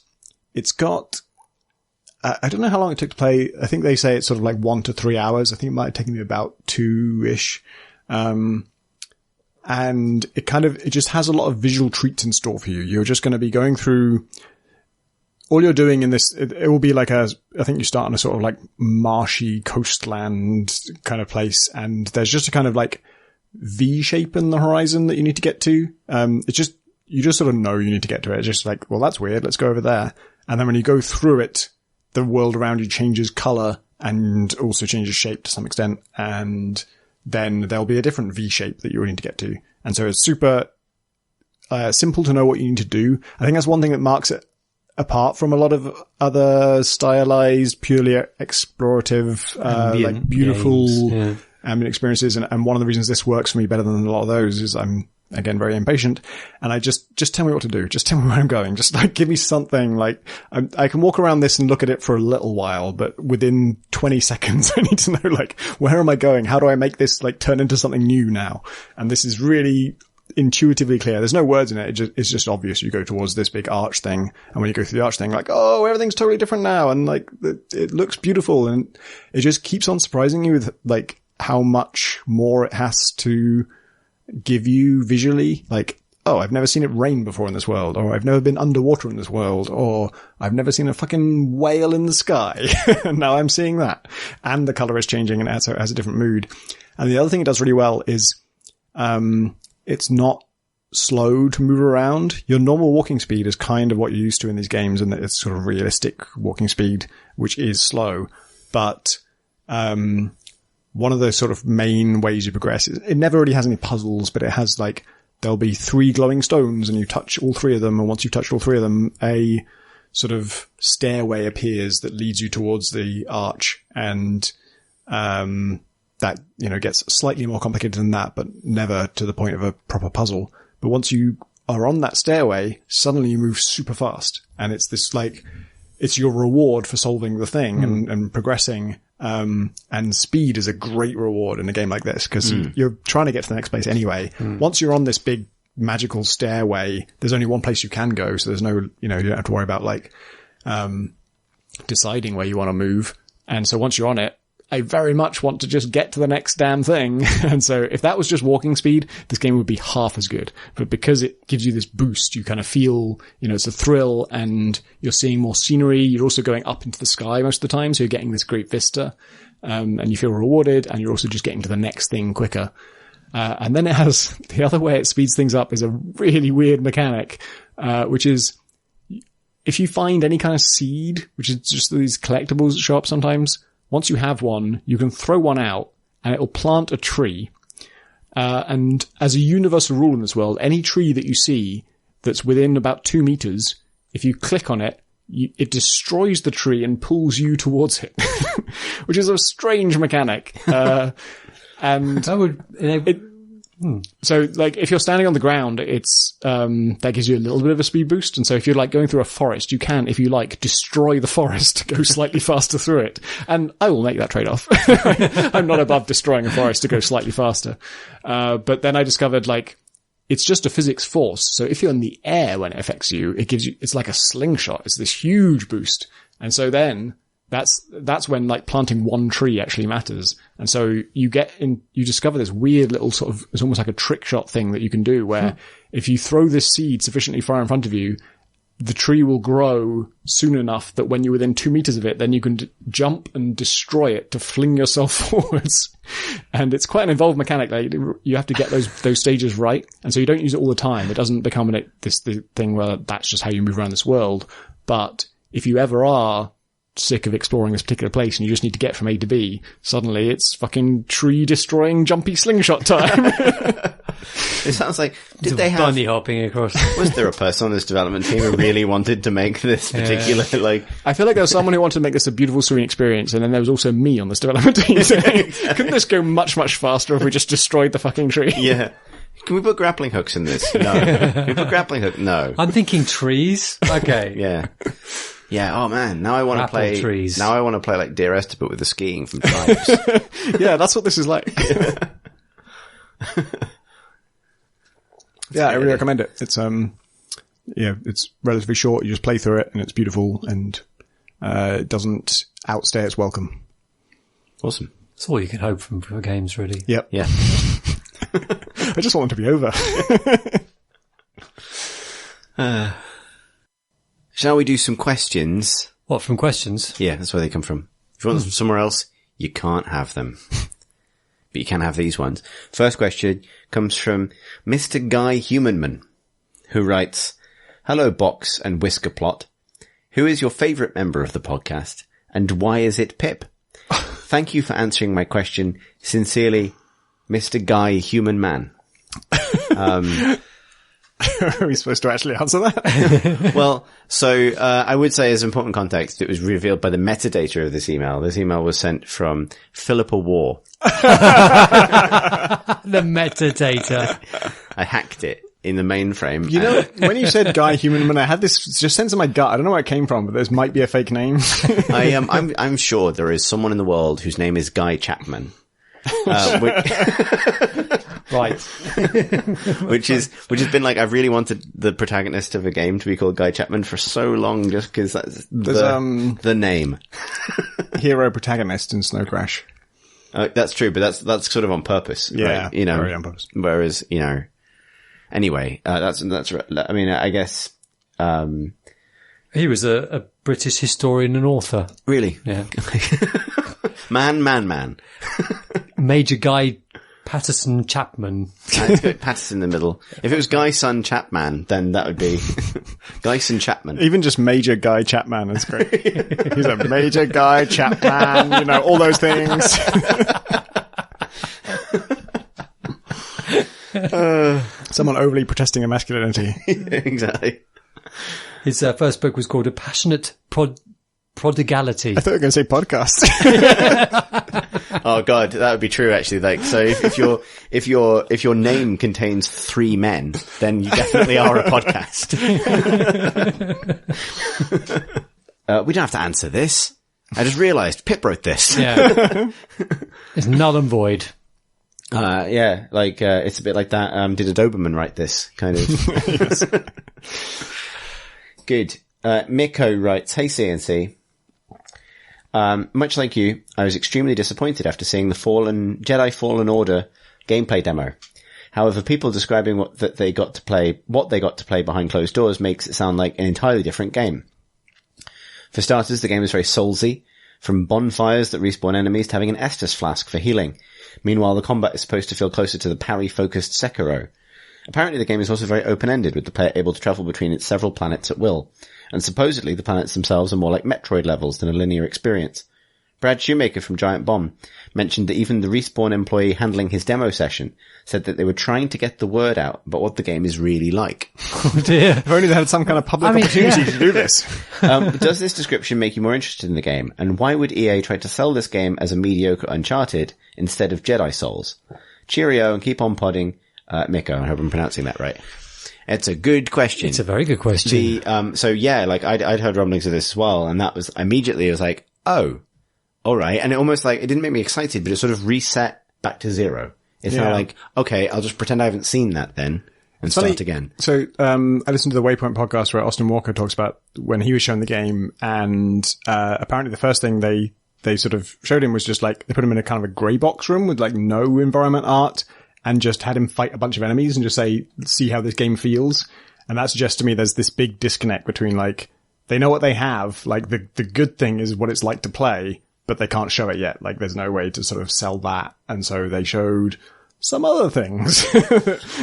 it's got, I don't know how long it took to play. I think they say it's sort of like 1 to 3 hours. I think it might have taken me about 2-ish. And it just has a lot of visual treats in store for you. You're just going to be going through, all you're doing in this, it will be like I think you start on a sort of like marshy coastland kind of place, and there's just a kind of like V shape in the horizon that you need to get to. You just sort of know you need to get to it. It's just like, well, that's weird. Let's go over there. And then when you go through it, the world around you changes color and also changes shape to some extent. And then there'll be a different V shape that you need to get to. And so it's super, simple to know what you need to do. I think that's one thing that marks it apart from a lot of other stylized, purely explorative, like beautiful ambient experiences. And one of the reasons this works for me better than a lot of those is I'm, again, very impatient. And I just tell me what to do. Just tell me where I'm going. Just like give me something. Like I can walk around this and look at it for a little while, but within 20 seconds, I need to know, like, where am I going? How do I make this like turn into something new now? And this is really intuitively clear. There's no words in it. It's just obvious. You go towards this big arch thing, and when you go through the arch thing, like, oh, everything's totally different now, and like it looks beautiful, and it just keeps on surprising you with like how much more it has to give you visually. Like, oh, I've never seen it rain before in this world, or I've never been underwater in this world, or I've never seen a fucking whale in the sky. And now I'm seeing that. And the color is changing and it has a different mood. And the other thing it does really well is, it's not slow to move around. Your normal walking speed is kind of what you're used to in these games, and it's sort of realistic walking speed, which is slow. But, one of the sort of main ways you progress is it never really has any puzzles, but it has like, there'll be 3 glowing stones and you touch all 3 of them. And once you've touched all 3 of them, a sort of stairway appears that leads you towards the arch. And, that, gets slightly more complicated than that, but never to the point of a proper puzzle. But once you are on that stairway, suddenly you move super fast. And it's this like, it's your reward for solving the thing and progressing. And speed is a great reward in a game like this, because you're trying to get to the next place anyway. Once you're on this big magical stairway, there's only one place you can go. So there's no, you don't have to worry about like, deciding where you want to move. And so once you're on it, I very much want to just get to the next damn thing. And so if that was just walking speed, this game would be half as good. But because it gives you this boost, you kind of feel, it's a thrill, and you're seeing more scenery. You're also going up into the sky most of the time. So you're getting this great vista, and you feel rewarded, and you're also just getting to the next thing quicker. And then it has the other way it speeds things up is a really weird mechanic, which is if you find any kind of seed, which is just these collectibles shop sometimes, once you have one, you can throw one out and it'll plant a tree. And as a universal rule in this world, any tree that you see that's within about 2 meters, if you click on it, it destroys the tree and pulls you towards it, which is a strange mechanic. And that would so like if you're standing on the ground, it's that gives you a little bit of a speed boost. And so if you're like going through a forest, you can, if you like, destroy the forest to go slightly faster through it. And I will make that trade-off. I'm not above destroying a forest to go slightly faster. But then I discovered like it's just a physics force. So if you're in the air when it affects you, it's like a slingshot. It's this huge boost. And so then that's when like planting one tree actually matters. And so you discover this weird little sort of, it's almost like a trick shot thing that you can do where if you throw this seed sufficiently far in front of you, the tree will grow soon enough that when you're within 2 meters of it, then you can jump and destroy it to fling yourself forwards. And it's quite an involved mechanic. Like you have to get those stages right. And so you don't use it all the time. It doesn't become this thing where that's just how you move around this world. But if you ever are sick of exploring this particular place and you just need to get from A to B, suddenly it's fucking tree destroying jumpy slingshot time. It sounds like, did they have bunny hopping across? Was there a person on this development team who really wanted to make this particular I feel like there was someone who wanted to make this a beautiful, serene experience, and then there was also me on this development team saying, couldn't this go much, much faster if we just destroyed the fucking tree? Yeah. Can we put grappling hooks in this? No. Can we put grappling hook? No. I'm thinking trees. Okay. Yeah. Yeah, oh man, now I want to play trees. Now I want to play like Dear Esther but with the skiing from Tribes. Yeah, that's what this is like. Yeah, I really recommend it. It's it's relatively short, you just play through it and it's beautiful, and it doesn't outstay its welcome. Awesome. That's all you can hope from games, really. Yep. Yeah. I just want them to be over. Shall we do some questions? What, from questions? Yeah, that's where they come from. If you want them from somewhere else, you can't have them. But you can have these ones. First question comes from Mr. Guy Humanman, who writes, "Hello, Box and Whisker Plot. Who is your favourite member of the podcast, and why is it Pip? Thank you for answering my question. Sincerely, Mr. Guy Human Man." Are we supposed to actually answer that? Well, so I would say as important context, it was revealed by the metadata of this email. This email was sent from Philippa War. The metadata. I hacked it in the mainframe. You know, when you said Guy Humanman, I had this just sense in my gut. I don't know where it came from, but this might be a fake name. I'm sure there is someone in the world whose name is Guy Chapman. Right. which has been like, I've really wanted the protagonist of a game to be called Guy Chapman for so long, just because that's the name. Hero protagonist in Snow Crash. That's true, but that's sort of on purpose. Yeah. Right? You know, very on purpose. Whereas, Anyway, that's, I mean, I guess, he was a British historian and author. Really? Yeah. Man. Major Guy Patterson Chapman. Let's go Patterson in the middle. If it was Guy Son Chapman, then that would be Guyson Chapman. Even just Major Guy Chapman is great. He's a Major Guy Chapman, you know, all those things. Someone overly protesting a masculinity. Exactly. His first book was called A Passionate Prodigality. I thought you were going to say podcast. Oh God, that would be true actually. Like, so if your name contains 3 men, then you definitely are a podcast. We don't have to answer this. I just realized Pip wrote this. Yeah. It's null and void. Yeah, like, it's a bit like that. Did a Doberman write this kind of? Yes. Good. Miko writes, "Hey CNC. Much like you, I was extremely disappointed after seeing the Jedi Fallen Order gameplay demo. However, people describing what they got to play behind closed doors makes it sound like an entirely different game. For starters, the game is very soulsy, from bonfires that respawn enemies to having an Estus flask for healing. Meanwhile, the combat is supposed to feel closer to the parry-focused Sekiro. Apparently, the game is also very open-ended, with the player able to travel between its several planets at will. And supposedly, the planets themselves are more like Metroid levels than a linear experience. Brad Shoemaker from Giant Bomb mentioned that even the Respawn employee handling his demo session said that they were trying to get the word out about what the game is really like." Oh dear. If only they had some kind of public opportunity to do this. Does this description make you more interested in the game? And why would EA try to sell this game as a mediocre Uncharted instead of Jedi Souls? Cheerio and keep on podding. Miko, I hope I'm pronouncing that right. It's a good question. It's a very good question. So yeah, like I'd heard rumblings of this as well, and that was immediately, it was like, oh, alright. And it almost like, it didn't make me excited, but it sort of reset back to zero. It's now like, okay, I'll just pretend I haven't seen that then and start again. So, I listened to the Waypoint podcast where Austin Walker talks about when he was shown the game, and, apparently the first thing they sort of showed him was just like, they put him in a kind of a grey box room with like no environment art, and just had him fight a bunch of enemies and just see how this game feels. And that suggests to me there's this big disconnect between like, they know what they have, like the good thing is what it's like to play, but they can't show it yet. Like there's no way to sort of sell that. And so they showed some other things,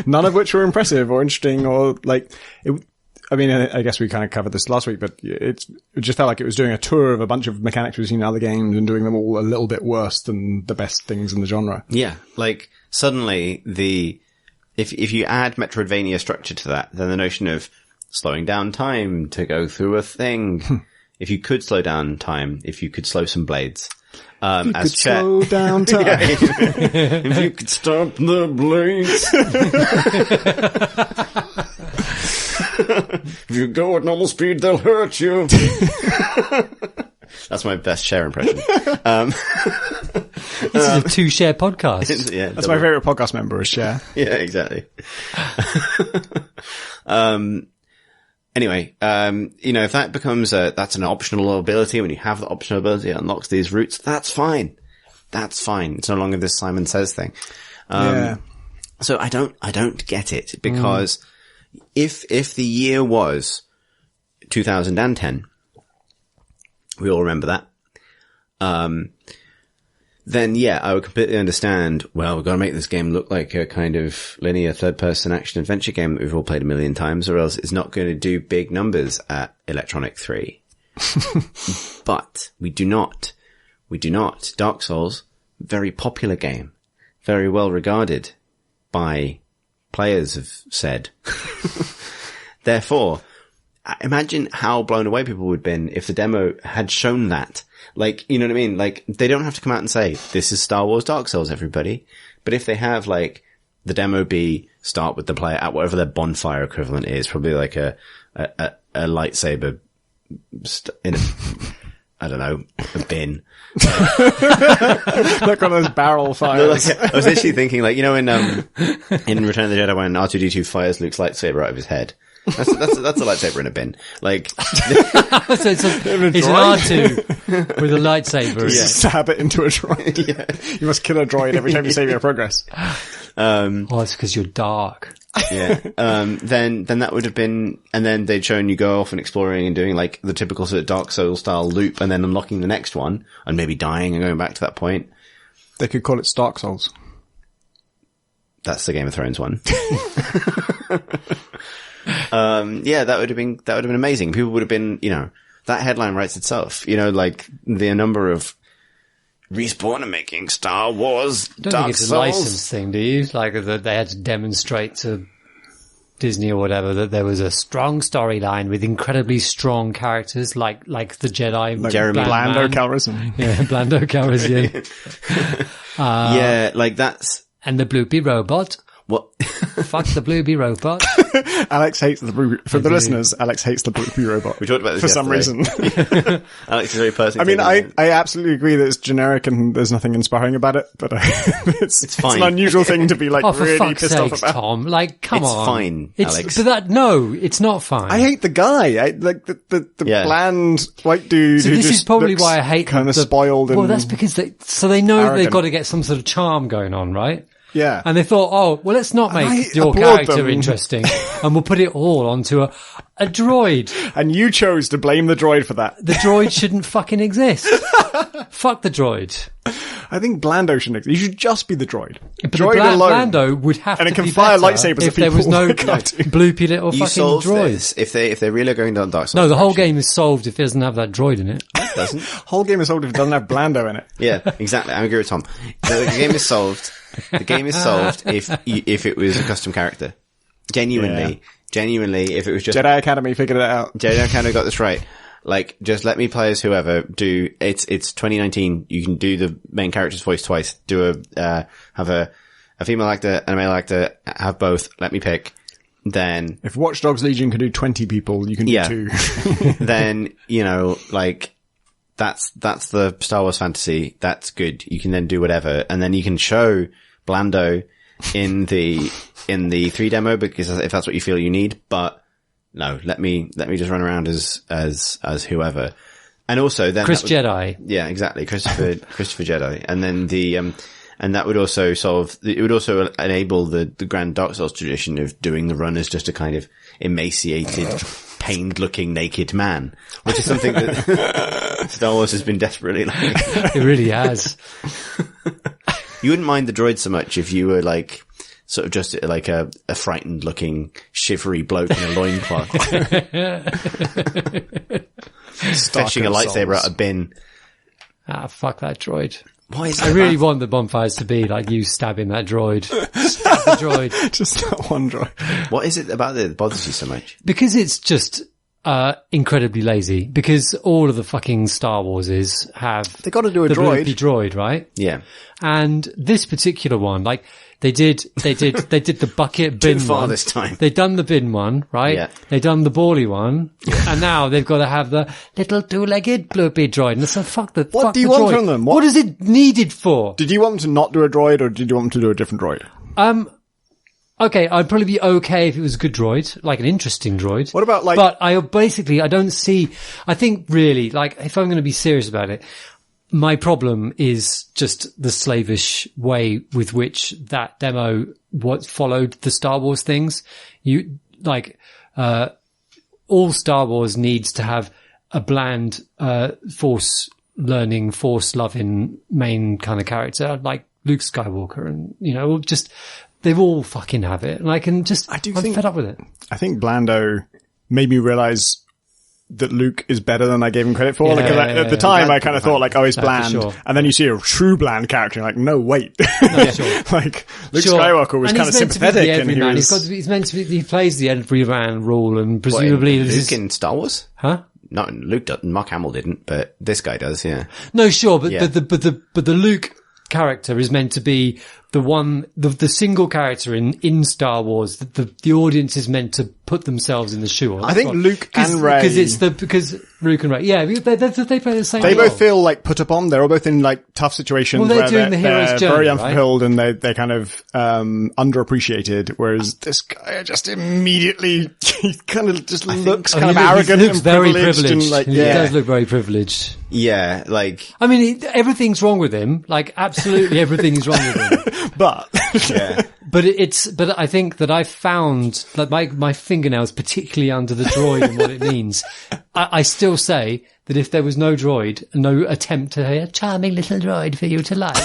none of which were impressive or interesting or like it. I mean, I guess we kind of covered this last week, but it just felt like it was doing a tour of a bunch of mechanics we've seen in other games and doing them all a little bit worse than the best things in the genre. Yeah. Like suddenly if you add Metroidvania structure to that, then the notion of slowing down time to go through a thing, if you could slow down time, if you could slow some blades, as Chet, slow down time. If you could stop the blades. If you go at normal speed, they'll hurt you. That's my best Cher impression. This is a 2-share podcast. Yeah, that's my favorite podcast member is Cher. Yeah, exactly. Anyway, if that becomes that's an optional ability, when you have the optional ability, it unlocks these routes, that's fine. That's fine. It's no longer this Simon Says thing. So I don't get it, because if the year was 2010, we all remember that, then yeah, I would completely understand, well, we've got to make this game look like a kind of linear third-person action adventure game that we've all played a million times, or else it's not going to do big numbers at Electronic 3. But we do not. Dark Souls, very popular game, very well regarded by players, have said. Therefore, imagine how blown away people would have been if the demo had shown that. Like, you know what I mean? Like, they don't have to come out and say, this is Star Wars Dark Souls, everybody. But if they have, like, the demo be start with the player at whatever their bonfire equivalent is, probably like a lightsaber in a, I don't know, a bin. Like one of those barrel fires. Like, I was actually thinking, like, in Return of the Jedi when R2-D2 fires Luke's lightsaber out of his head. That's a lightsaber in a bin. Like, so it's an R2 with a lightsaber. Just stab it into a droid. Yeah. You must kill a droid every time you save your progress. Oh, it's because you're dark. Yeah. Then that would have been, and then they'd shown you go off and exploring and doing like the typical sort of Dark Souls style loop and then unlocking the next one and maybe dying and going back to that point. They could call it Stark Souls. That's the Game of Thrones one. Yeah, that would have been amazing. People would have been, that headline writes itself, like the number of Respawn are making Star Wars Don't Dark think it's Souls. a license thing, do you? Like that they had to demonstrate to Disney or whatever that there was a strong storyline with incredibly strong characters like the Jedi. Like Jeremy Blando Calrissian. Yeah, Blando Calrissian. Yeah, like that's... And the Bloopy robot. What? Fuck the Bloopy robot. Alex hates the Bloopy... For the listeners, Alex hates the Bloopy robot. We talked about this for some reason. Alex is very personally... I absolutely agree that it's generic and there's nothing inspiring about it, but it's fine. It's an unusual thing to be like For really fuck's pissed sakes, off about. Tom. Like, come It's on. fine, Alex. But no, it's not fine. I hate the guy. Like the bland white dude So who this just is probably looks why I hate kind of the spoiled and well, that's because they know arrogant. they've got to get some sort of charm going on, right? Yeah. And they thought, oh, well, let's not I make your applaud character them. interesting, and we'll put it all onto a droid. And you chose to blame the droid for that. The droid shouldn't fucking exist. Fuck the droid. I think Blando shouldn't exist. You should just be the droid. But droid the alone. Blando would have And to it can be fire better lightsabers at if there was people. no Can't do. bloopy little You fucking solved droid. this. If they really are going down Dark Souls... No, the whole direction. game is solved if it doesn't have that droid in it. It doesn't. Whole game is solved if it doesn't have Blando in it. Yeah, exactly. I agree with Tom. The game is solved. The game is solved if it was a custom character. Genuinely, if it was just Jedi Academy figured it out. Jedi Academy got this right. Like, just let me play as whoever. It's 2019. You can do the main character's voice twice. Have a female actor and a male actor. Have both. Let me pick. Then If Watch Dogs Legion can do 20 people, you can do 2. then that's the Star Wars fantasy. That's good. You can then do whatever, and then you can show Blando in the 3 demo because if that's what you feel you need. But no, let me just run around as whoever, and also then Chris Jedi. Yeah, exactly, Christopher Jedi, and then and that would also it would also enable the grand Dark Souls tradition of doing the run as just a kind of emaciated, pained-looking naked man, which is something that Star Wars has been desperately like. It really has. You wouldn't mind the droid so much if you were like, sort of just like a frightened looking, shivery bloke in a loincloth. Fetching a lightsaber out of a bin. Ah, fuck that droid. Why is I really want the bonfires to be like you stabbing that droid. Stab the droid. Just that one droid. What is it about it that bothers you so much? Because it's just incredibly lazy. Because all of the fucking Star Warses have They got to do a the droid. bloopy droid, right? Yeah. And this particular one, like they did the bucket bin Too far one. this time. They done the bin one, right? Yeah. They done the bally one, and now they've got to have the little 2-legged bloopy droid. And it's like, fuck the. What fuck do you the want droid. from them? What is it needed for? Did you want them to not do a droid or did you want them to do a different droid? Okay, I'd probably be okay if it was a good droid, like an interesting droid. What about like... But I don't see, I think really, like, if I'm going to be serious about it, my problem is just the slavish way with which that demo followed the Star Wars things. All Star Wars needs to have a bland, force learning, force loving main kind of character, like Luke Skywalker and, just, they all fucking have it. And I'm fed up with it. I think Blando made me realize that Luke is better than I gave him credit for. At the time, I kind of thought like, oh, he's bland. Sure. And then you see a true bland character, and you're like, no, wait. No, sure. Like, Luke Sure. Skywalker was And kind of he's meant to be sympathetic. the And everyman. he He's meant to be, he plays the everyman rule and presumably What, this is, Luke in Star Wars? huh? No, Luke doesn't. Mark Hamill didn't, but this guy does, yeah. No, sure, but Yeah. the Luke character is meant to be the single character in Star Wars that the audience is meant to put themselves in the shoe of. I think Luke and Rey... because Luke and Rey, yeah, they play the same They role. both feel like put upon. They're all both in like tough situations Well, they're where doing the hero's they're journey, very right? unfulfilled and they're kind of underappreciated. Whereas this guy just immediately he kind of just looks kind of arrogant He looks and very privileged. And like, He yeah. does look very privileged. Yeah, like, I mean, everything's wrong with him. Like, absolutely everything is wrong with him. But yeah. But I think that I've found like my fingernails, particularly under the droid and what it means. I still say that if there was no droid, no attempt to a charming little droid for you to like,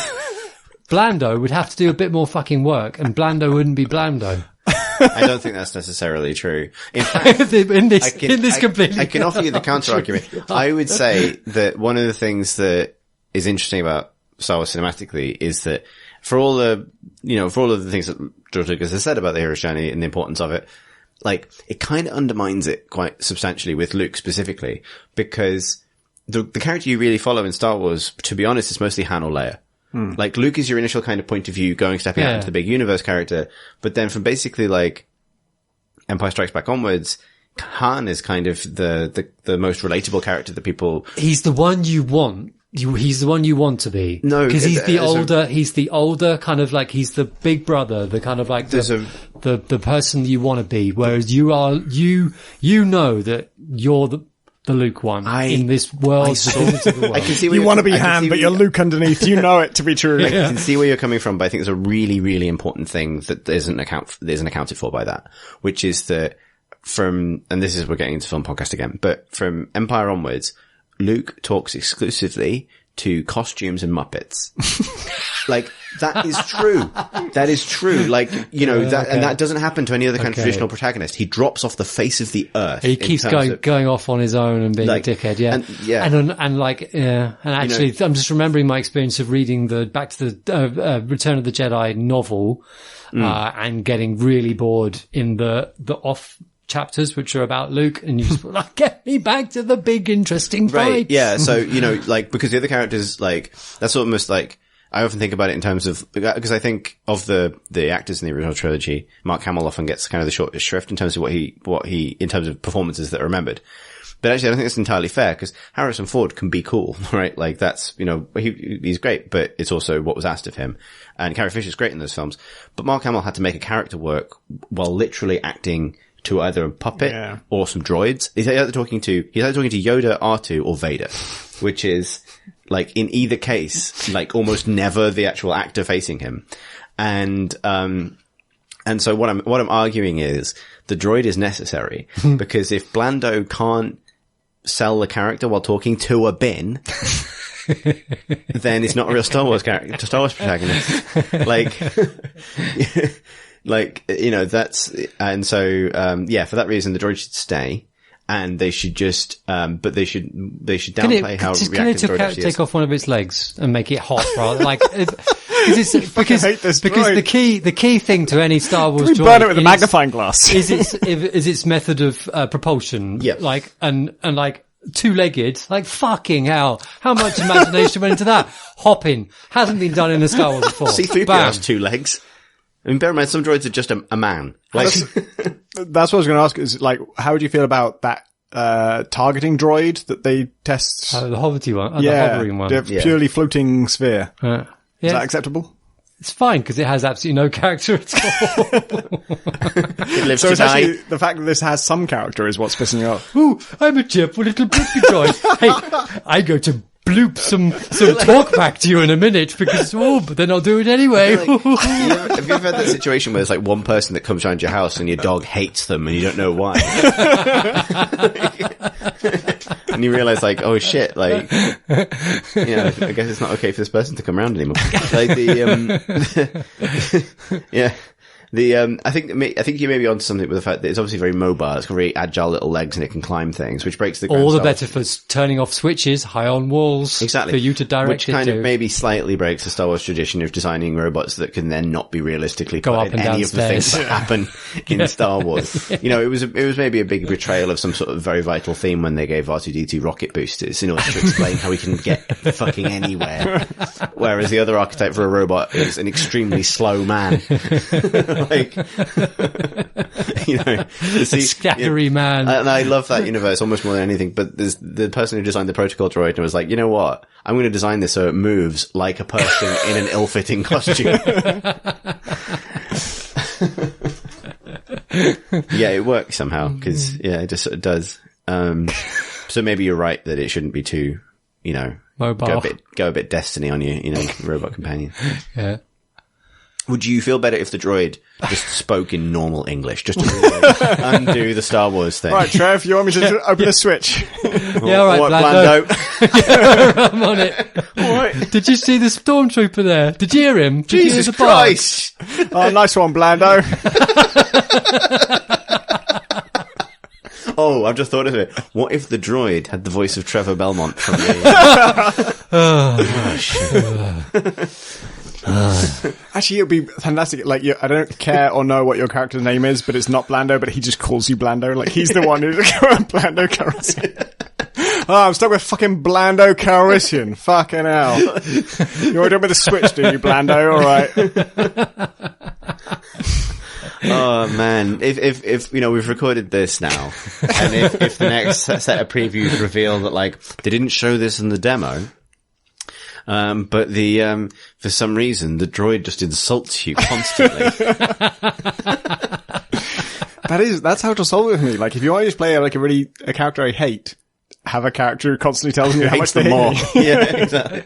Blando would have to do a bit more fucking work, and Blando wouldn't be Blando. I don't think that's necessarily true. In fact, I can offer you the counter argument. I would say that one of the things that is interesting about Star Wars cinematically is that for all of the things that George Lucas has said about the hero's journey and the importance of it, like, it kind of undermines it quite substantially with Luke specifically, because the character you really follow in Star Wars, to be honest, is mostly Han or Leia. Like, Luke is your initial kind of point of view stepping out into the big universe character, but then from basically like Empire Strikes Back onwards, Han is kind of the most relatable character that people... He's the one you want. He's the one you want to be. No, because he's the older kind of like, he's the big brother, the kind of like the person you want to be. Whereas you know that you're the Luke one in this world. I can see where you want to be Han, but you're Luke underneath. You know it to be true. I can see where you're coming from, but I think there's a really, really important thing that isn't accounted for by that, which is that we're getting into film podcast again, but from Empire onwards, Luke talks exclusively to costumes and Muppets. Like, that is true. That is true. Like, and that doesn't happen to any other kind of traditional protagonist. He drops off the face of the earth. He keeps going off on his own and being a dickhead, And actually, I'm just remembering my experience of reading back to the Return of the Jedi novel, and getting really bored in the off chapters which are about Luke, and you just like, get me back to the big interesting fight. Right, yeah. So, because the other characters, like, that's almost like, I often think about it in terms of, because I think of the actors in the original trilogy, Mark Hamill often gets kind of the shortest shrift in terms of what he, in terms of performances that are remembered. But actually, I don't think that's entirely fair, because Harrison Ford can be cool, right? Like, that's, he's great, but it's also what was asked of him. And Carrie Fisher's great in those films. But Mark Hamill had to make a character work while literally acting to either a puppet or some droids. He's either talking to Yoda, R2, or Vader, which is, like, in either case, like, almost never the actual actor facing him. And so what I'm arguing is the droid is necessary, because if Blando can't sell the character while talking to a bin, then it's not a real Star Wars protagonist. That's, and so, for that reason, the droid should stay, and they should just, but they should downplay how reactive the droid actually is. Take off one of its legs and make it hot, rather, like, because the key thing to any Star Wars droid, burn it with a magnifying glass, is its method of, propulsion. Yeah. Like, and like, two-legged, like, fucking hell. How much imagination went into that? Hopping. Hasn't been done in a Star Wars before. C-3PO has 2 legs. I mean, bear in mind, some droids are just a man. Like, that's what I was going to ask, is, like, how would you feel about that targeting droid that they test? The hovering one. The hovering one. The purely floating sphere. Yeah. Is that acceptable? It's fine, because it has absolutely no character at all. It lives so to it's die. actually the fact that this has some character is what's pissing you off. Ooh, I'm a cheerful little bloopy droid. Hey, I go to bloop some talk back to you in a minute, because, but then I'll do it anyway. Have you ever had that situation where there's like one person that comes around your house and your dog hates them and you don't know why? And you realize, like, oh shit, like, I guess it's not okay for this person to come around anymore. Like I think you may be onto something with the fact that it's obviously very mobile. It's got very agile little legs and it can climb things, which breaks the ground. All the better for turning off switches high on walls. Exactly. For you to direct which kind of maybe slightly breaks the Star Wars tradition of designing robots that can then not be realistically go put up in and any downstairs. of the things that happen in Star Wars. It was maybe a big betrayal of some sort of very vital theme when they gave R2-D2 rocket boosters in order to explain how he can get fucking anywhere. Whereas the other archetype for a robot is an extremely slow man. Like, scattery man. And I love that universe almost more than anything, but there's the person who designed the protocol droid and was like, you know what? I'm going to design this so it moves like a person in an ill-fitting costume. Yeah, it works somehow, because, it just sort of does. So maybe you're right that it shouldn't be too, mobile. Go a bit Destiny on you, robot companion. Yeah. Would you feel better if the droid just spoke in normal English, just to really undo the Star Wars thing? Right, Trev, you want me to open a switch? Yeah, all right, Blando. Yeah, I'm on it. What? Did you see the stormtrooper there? Did you hear him? Did you hear Jesus the bark? Christ! Oh, nice one, Blando. Oh, I've just thought of it. What if the droid had the voice of Trevor Belmont from the... shit. Actually, it would be fantastic. Like, I don't care or know what your character's name is, but it's not Blando, but he just calls you Blando. Like, he's the one who's Blando Calrissian. Oh, I'm stuck with fucking Blando Calrissian. Fucking hell. You want to do it with a switch, do you, Blando? All right. Oh man, if you know, we've recorded this now, and if the next set of previews reveal that, like, they didn't show this in the demo, but for some reason the droid just insults you constantly. That's how to solve it with me. Like, if you want to just play a character I hate, have a character who constantly tells me how much they hate me. Yeah, exactly.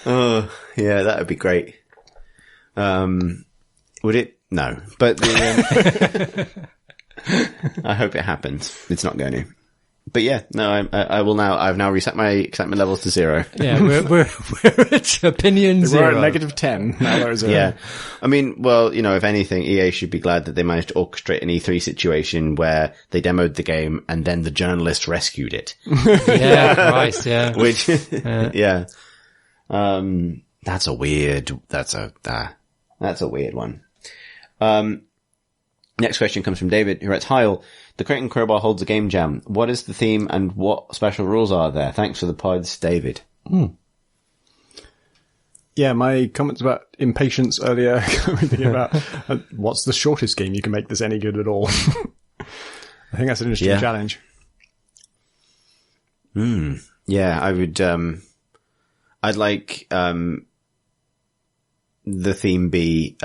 Oh, yeah, that would be great. Would it? No, but I hope it happens. It's not going to. But yeah, no, I will now. I've now reset my excitement levels to 0. Yeah, we're at opinion 0. We're at -10. Now we're at 0. Yeah. I mean, well, you know, if anything, EA should be glad that they managed to orchestrate an E3 situation where they demoed the game and then the journalist rescued it. Yeah, Christ, yeah. Which, yeah. That's a weird one. Next question comes from David, who writes, "Hi all. The Crate and Crowbar holds a game jam. What is the theme and what special rules are there? Thanks for the pods, David." Yeah, my comments about impatience earlier, thinking about what's the shortest game you can make this any good at all. I think that's an interesting challenge. Yeah, I would, I'd like, the theme be,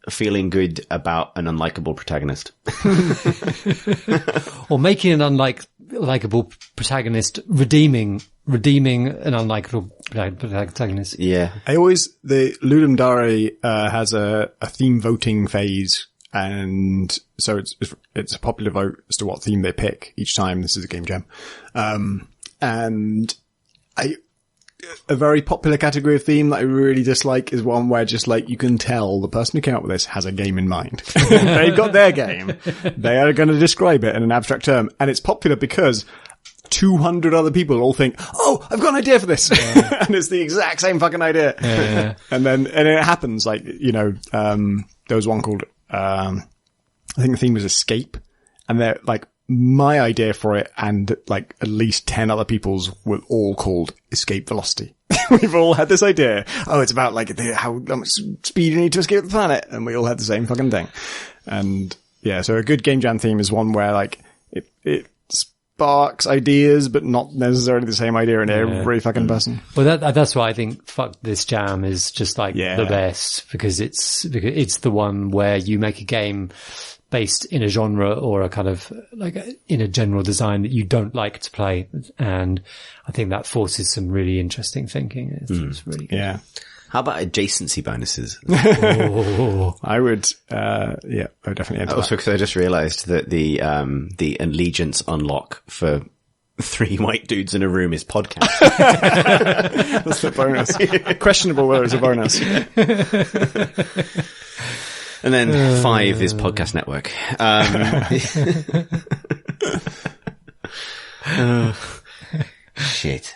feeling good about an unlikable protagonist. Or making an unlikable protagonist, redeeming an unlikable protagonist. Yeah. The Ludum Dare, has a theme voting phase, and so it's a popular vote as to what theme they pick each time. This is a game jam. And a very popular category of theme that I really dislike is one where just, like, you can tell the person who came up with this has a game in mind. They've got their game. They are going to describe it in an abstract term. And it's popular because 200 other people all think, oh, I've got an idea for this. Yeah. And it's the exact same fucking idea. Yeah. And it happens, like, you know, there was one called, I think the theme was Escape. And they're like, my idea for it and like at least 10 other people's were all called Escape Velocity. We've all had this idea. Oh, it's about like how much speed you need to escape the planet. And we all had the same fucking thing. And yeah, so a good game jam theme is one where like it sparks ideas, but not necessarily the same idea in every fucking person. Well, that's why I think Fuck This Jam is just like the best, because it's the one where you make a game based in a genre or a kind of like in a general design that you don't like to play. And I think that forces some really interesting thinking. It's really good. Yeah. How about adjacency bonuses? I would, I would definitely enter also, because I just realized that the allegiance unlock for 3 white dudes in a room is podcast. That's the bonus. Questionable whether it's a bonus. And then 5 is Podcast Network. Shit.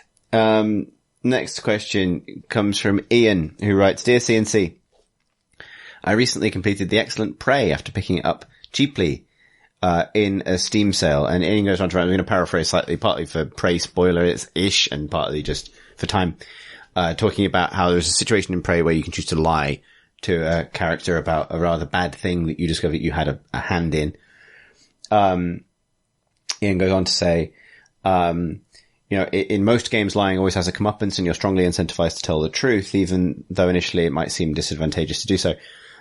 Next question comes from Ian, who writes, "Dear CNC, I recently completed the excellent Prey after picking it up cheaply in a Steam sale." And Ian goes on to write, I'm going to paraphrase slightly, partly for Prey spoiler-ish and partly just for time, talking about how there's a situation in Prey where you can choose to lie to a character about a rather bad thing that you discovered you had a hand in. Ian goes on to say, you know, in most games, lying always has a comeuppance and you're strongly incentivized to tell the truth, even though initially it might seem disadvantageous to do so.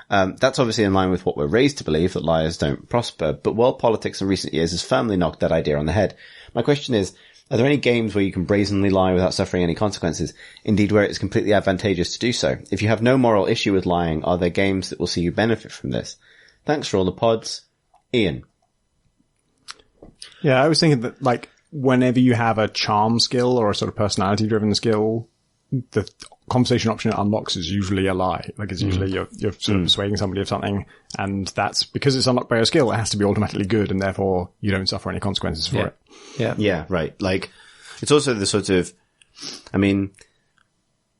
That's obviously in line with what we're raised to believe, that liars don't prosper, but world politics in recent years has firmly knocked that idea on the head. My question is, Are there any games where you can brazenly lie without suffering any consequences? Indeed, where it is completely advantageous to do so. If you have no moral issue with lying, are there games that will see you benefit from this? Thanks for all the pods. Ian. Yeah, I was thinking that, like, whenever you have a charm skill or a sort of personality-driven skill, the conversation option it unlocks is usually a lie. Like, it's usually you're sort of persuading somebody of something, and that's because it's unlocked by a skill, it has to be automatically good, and therefore you don't suffer any consequences for it. Yeah, right. Like, it's also the sort of, I mean,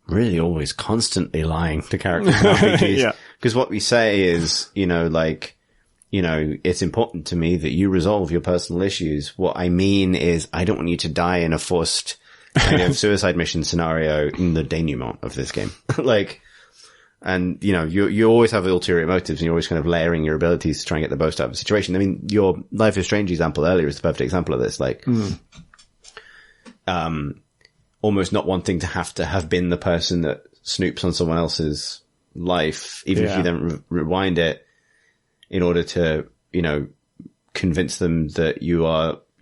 really always constantly lying to characters in RPGs. Yeah. Because what we say is, like, it's important to me that you resolve your personal issues. What I mean is, I don't want you to die in a forced kind of suicide mission scenario in the denouement of this game. Like, and, you always have ulterior motives, and you're always kind of layering your abilities to try and get the most out of a situation. I mean, your Life is Strange example earlier is the perfect example of this. Like, almost not wanting to have been the person that snoops on someone else's life, even if you then rewind it in order to, convince them that you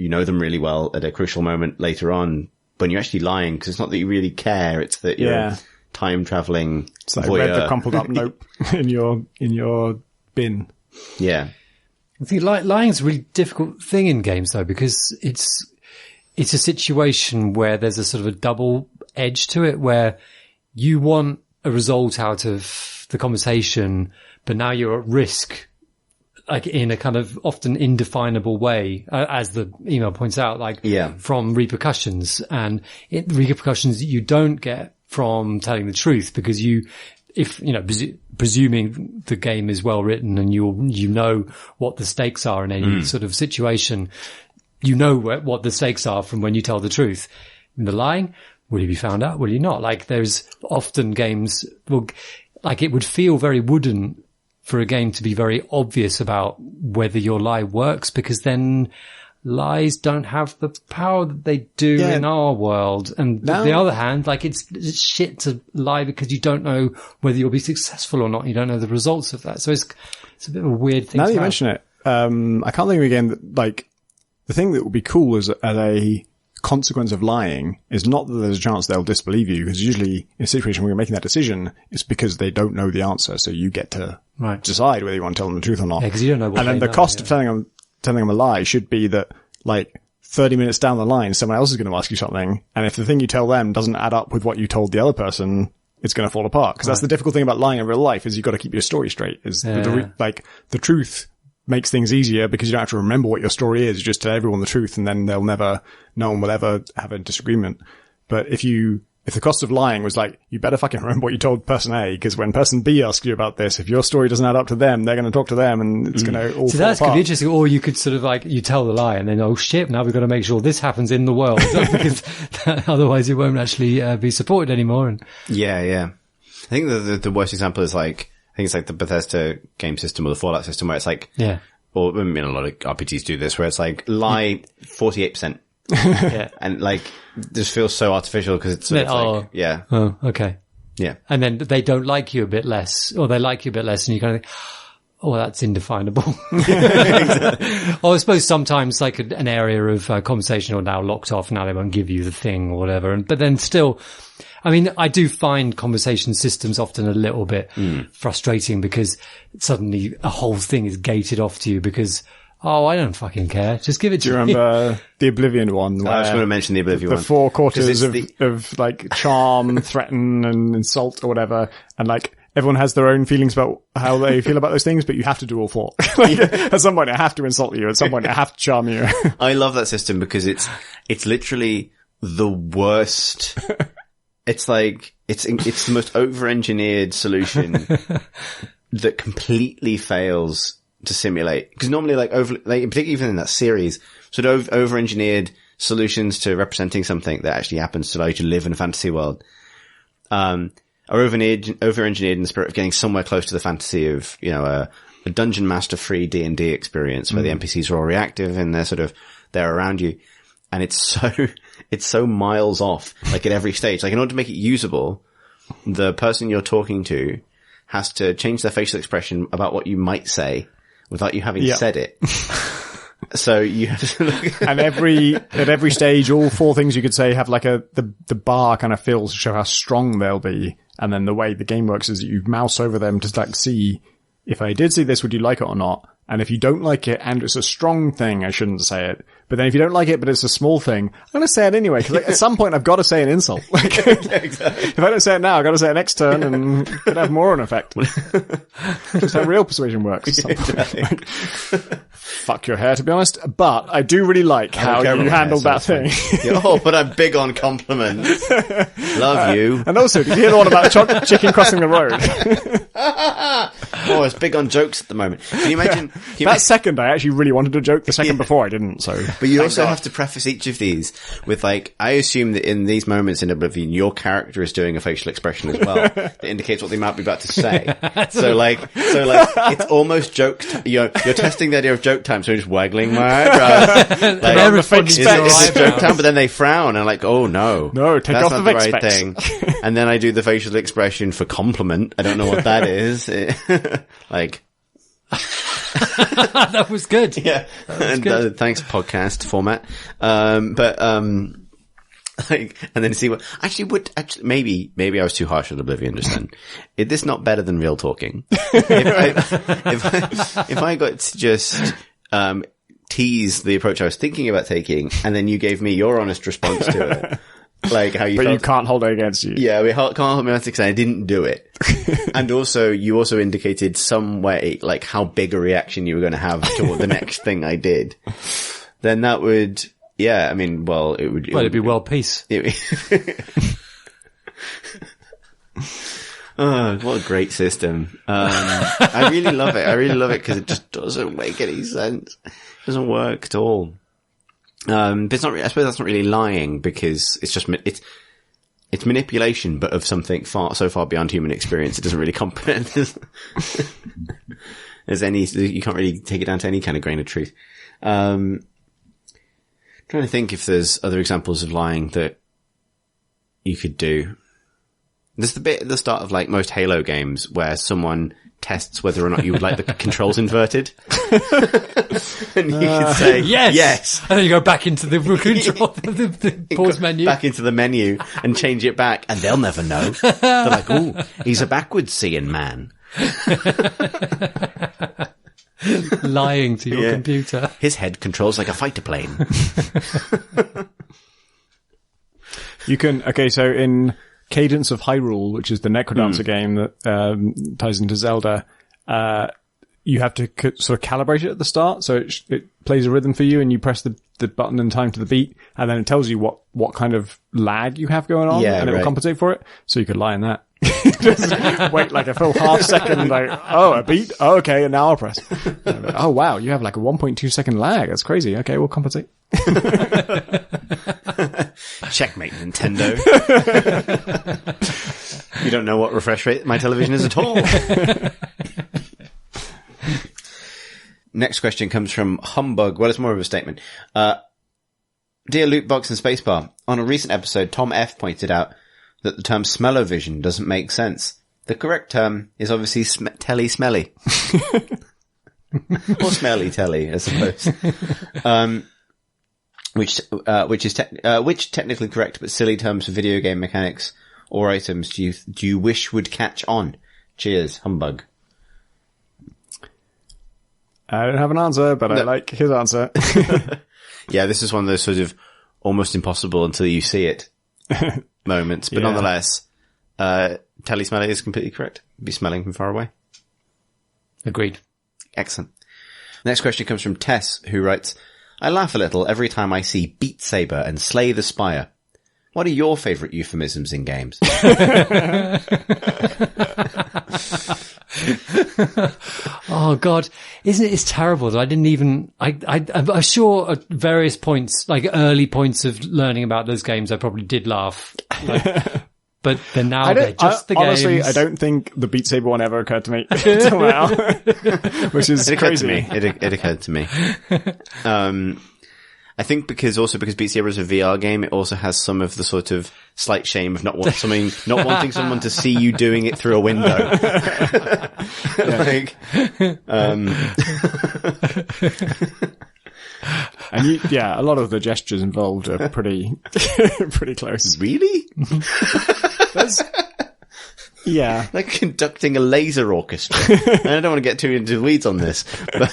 know them really well at a crucial moment later on, when you're actually lying, because it's not that you really care, it's that you're time traveling. It's like read the crumpled up note in your bin. Yeah. I think lying is a really difficult thing in games, though, because it's a situation where there's a sort of a double edge to it, where you want a result out of the conversation, but now you're at risk, like in a kind of often indefinable way, as the email points out, from repercussions, and repercussions that you don't get from telling the truth, because presuming the game is well written and you know what the stakes are in any sort of situation, you know what the stakes are from when you tell the truth. In the lying, will you be found out? Will you not? Like, there's often games, like, it would feel very wooden for a game to be very obvious about whether your lie works, because then lies don't have the power that they do in our world. And on the other hand, like, it's shit to lie because you don't know whether you'll be successful or not. You don't know the results of that. So it's a bit of a weird thing. Now that you mention it, I can't think of a game that, like, the thing that would be cool as a consequence of lying is not that there's a chance they'll disbelieve you, because usually in a situation where you're making that decision, it's because they don't know the answer. So you get to decide whether you want to tell them the truth or not. Yeah, because you don't know what. And then the cost of telling them a lie should be that, like, 30 minutes down the line, someone else is going to ask you something. And if the thing you tell them doesn't add up with what you told the other person, it's going to fall apart. Because that's the difficult thing about lying in real life, is you've got to keep your story straight. The truth makes things easier because you don't have to remember what your story is. You just tell everyone the truth, and then no one will ever have a disagreement. But if the cost of lying was like, you better fucking remember what you told person A, because when person B asks you about this, if your story doesn't add up to them, they're going to talk to them, and it's going to all fall that's apart. could be interesting. Or you could sort of, like, you tell the lie and then, oh shit, now we've got to make sure this happens in the world, because otherwise it won't actually be supported anymore. And I think the worst example is, like, I think it's like the Bethesda game system or the Fallout system, where it's like, or I mean, a lot of RPGs do this, where it's like, lie 48%. And, like, this feels so artificial because it's sort of like, oh, okay. Yeah. And then they don't like you a bit less, or they like you a bit less, and you kind of think, oh, that's indefinable. Or I suppose sometimes, like, an area of conversation are now locked off, now they won't give you the thing or whatever. But then still, I mean, I do find conversation systems often a little bit frustrating, because suddenly a whole thing is gated off to you because, oh, I don't fucking care. Just give it to me. Do you remember the Oblivion one? I was going to mention the Oblivion one. The 4 quarters of like charm, threaten, and insult or whatever. And, like, everyone has their own feelings about how they feel about those things, but you have to do all 4. Like, at some point I have to insult you. At some point I have to charm you. I love that system because it's literally the worst. It's like, it's the most over-engineered solution that completely fails to simulate. Because normally, like, particularly even in that series, sort of over-engineered solutions to representing something that actually happens to allow you to live in a fantasy world, are over-engineered in the spirit of getting somewhere close to the fantasy of, a dungeon master free D&D experience where the NPCs are all reactive and they're around you. And it's so miles off, like, at every stage. Like, in order to make it usable, the person you're talking to has to change their facial expression about what you might say without you having said it. So you have to look And at every stage, all 4 things you could say have like the bar kind of fills to show how strong they'll be. And then the way the game works is that you mouse over them to like see, if I did see this, would you like it or not? And if you don't like it and it's a strong thing, I shouldn't say it. But then if you don't like it, but it's a small thing, I'm going to say it anyway. Cause at some point I've got to say an insult. Like, exactly. If I don't say it now, I've got to say it next turn and it could have more of an effect. Just how real persuasion works. Exactly. Like, fuck your hair, to be honest. But I do really like how you handled that thing. Oh, but I'm big on compliments. Love you. And also, did you hear the one about the chicken crossing the road? Oh, it's big on jokes at the moment. Can you imagine? Second, I actually really wanted a joke. The second before, I didn't. So, but you also have to preface each of these with like, I assume that in these moments in Oblivion, your character is doing a facial expression as well that indicates what they might be about to say. So like, it's almost joke. You're testing the idea of joke time, so you're just waggling my eyebrows. Like, it's joke time, but then they frown and like, oh no, take off the right thing. And then I do the facial expression for compliment. I don't know what that is. Like. That was good. Yeah. And thanks, podcast format. Like, and then see what, maybe I was too harsh with Oblivion just then. Is this not better than real talking? If I got to just, tease the approach I was thinking about taking, and then you gave me your honest response to it. Like how you but felt. You can't hold it against you. Yeah, we can't hold me against it because I didn't do it. And also, you also indicated some way, like how big a reaction you were going to have to the next thing I did. Then that would, yeah, I mean, well, it'd be world peace. Oh, what a great system. I really love it. I really love it because it just doesn't make any sense. It doesn't work at all. But it's not, I suppose that's not really lying because it's just, it's manipulation, but of something so far beyond human experience. It doesn't really comprehend there's any, you can't really take it down to any kind of grain of truth. Trying to think if there's other examples of lying that you could do. There's the bit at the start of like most Halo games where someone tests whether or not you would like the controls inverted. And you can say, yes. And then you go back into the control, the pause menu. Back into the menu and change it back and they'll never know. They're like, ooh, he's a backwards seeing man. Lying to your computer. His head controls like a fighter plane. You can, so in Cadence of Hyrule, which is the Necrodancer game that ties into Zelda, you have to sort of calibrate it at the start. So it plays a rhythm for you and you press the button in time to the beat and then it tells you what kind of lag you have going on and it will compensate for it. So you could lie in that. Just wait like a full half second, like, oh, a beat? Oh, okay, and now I'll press. Oh, wow, you have like a 1.2 second lag. That's crazy. Okay, we'll compensate. Checkmate, Nintendo. You don't know what refresh rate my television is at all. Next question comes from Humbug. Well, it's more of a statement. Dear Lootbox and Spacebar, on a recent episode, Tom F. pointed out that the term smell-o-vision doesn't make sense. The correct term is obviously telly-smelly. Or smelly-telly, I suppose. Which technically correct but silly terms for video game mechanics or items do you wish would catch on? Cheers, Humbug. I don't have an answer, but I like his answer. Yeah, this is one of those sort of almost impossible until you see it moments, but nonetheless, telly-smelly is completely correct. Be smelling from far away. Agreed. Excellent. Next question comes from Tess, who writes, I laugh a little every time I see Beat Saber and Slay the Spire. What are your favourite euphemisms in games? Oh God, isn't it? It's terrible that I didn't even, I'm sure at various points, like early points of learning about those games, I probably did laugh. But then now they're just the games. Honestly, I don't think the Beat Saber one ever occurred to me until now. Which is crazy. It occurred to me. I think because Beat Saber is a VR game, it also has some of the sort of slight shame of not wanting someone to see you doing it through a window. And a lot of the gestures involved are pretty close. Really? Yeah. Like conducting a laser orchestra. And I don't want to get too into the weeds on this, but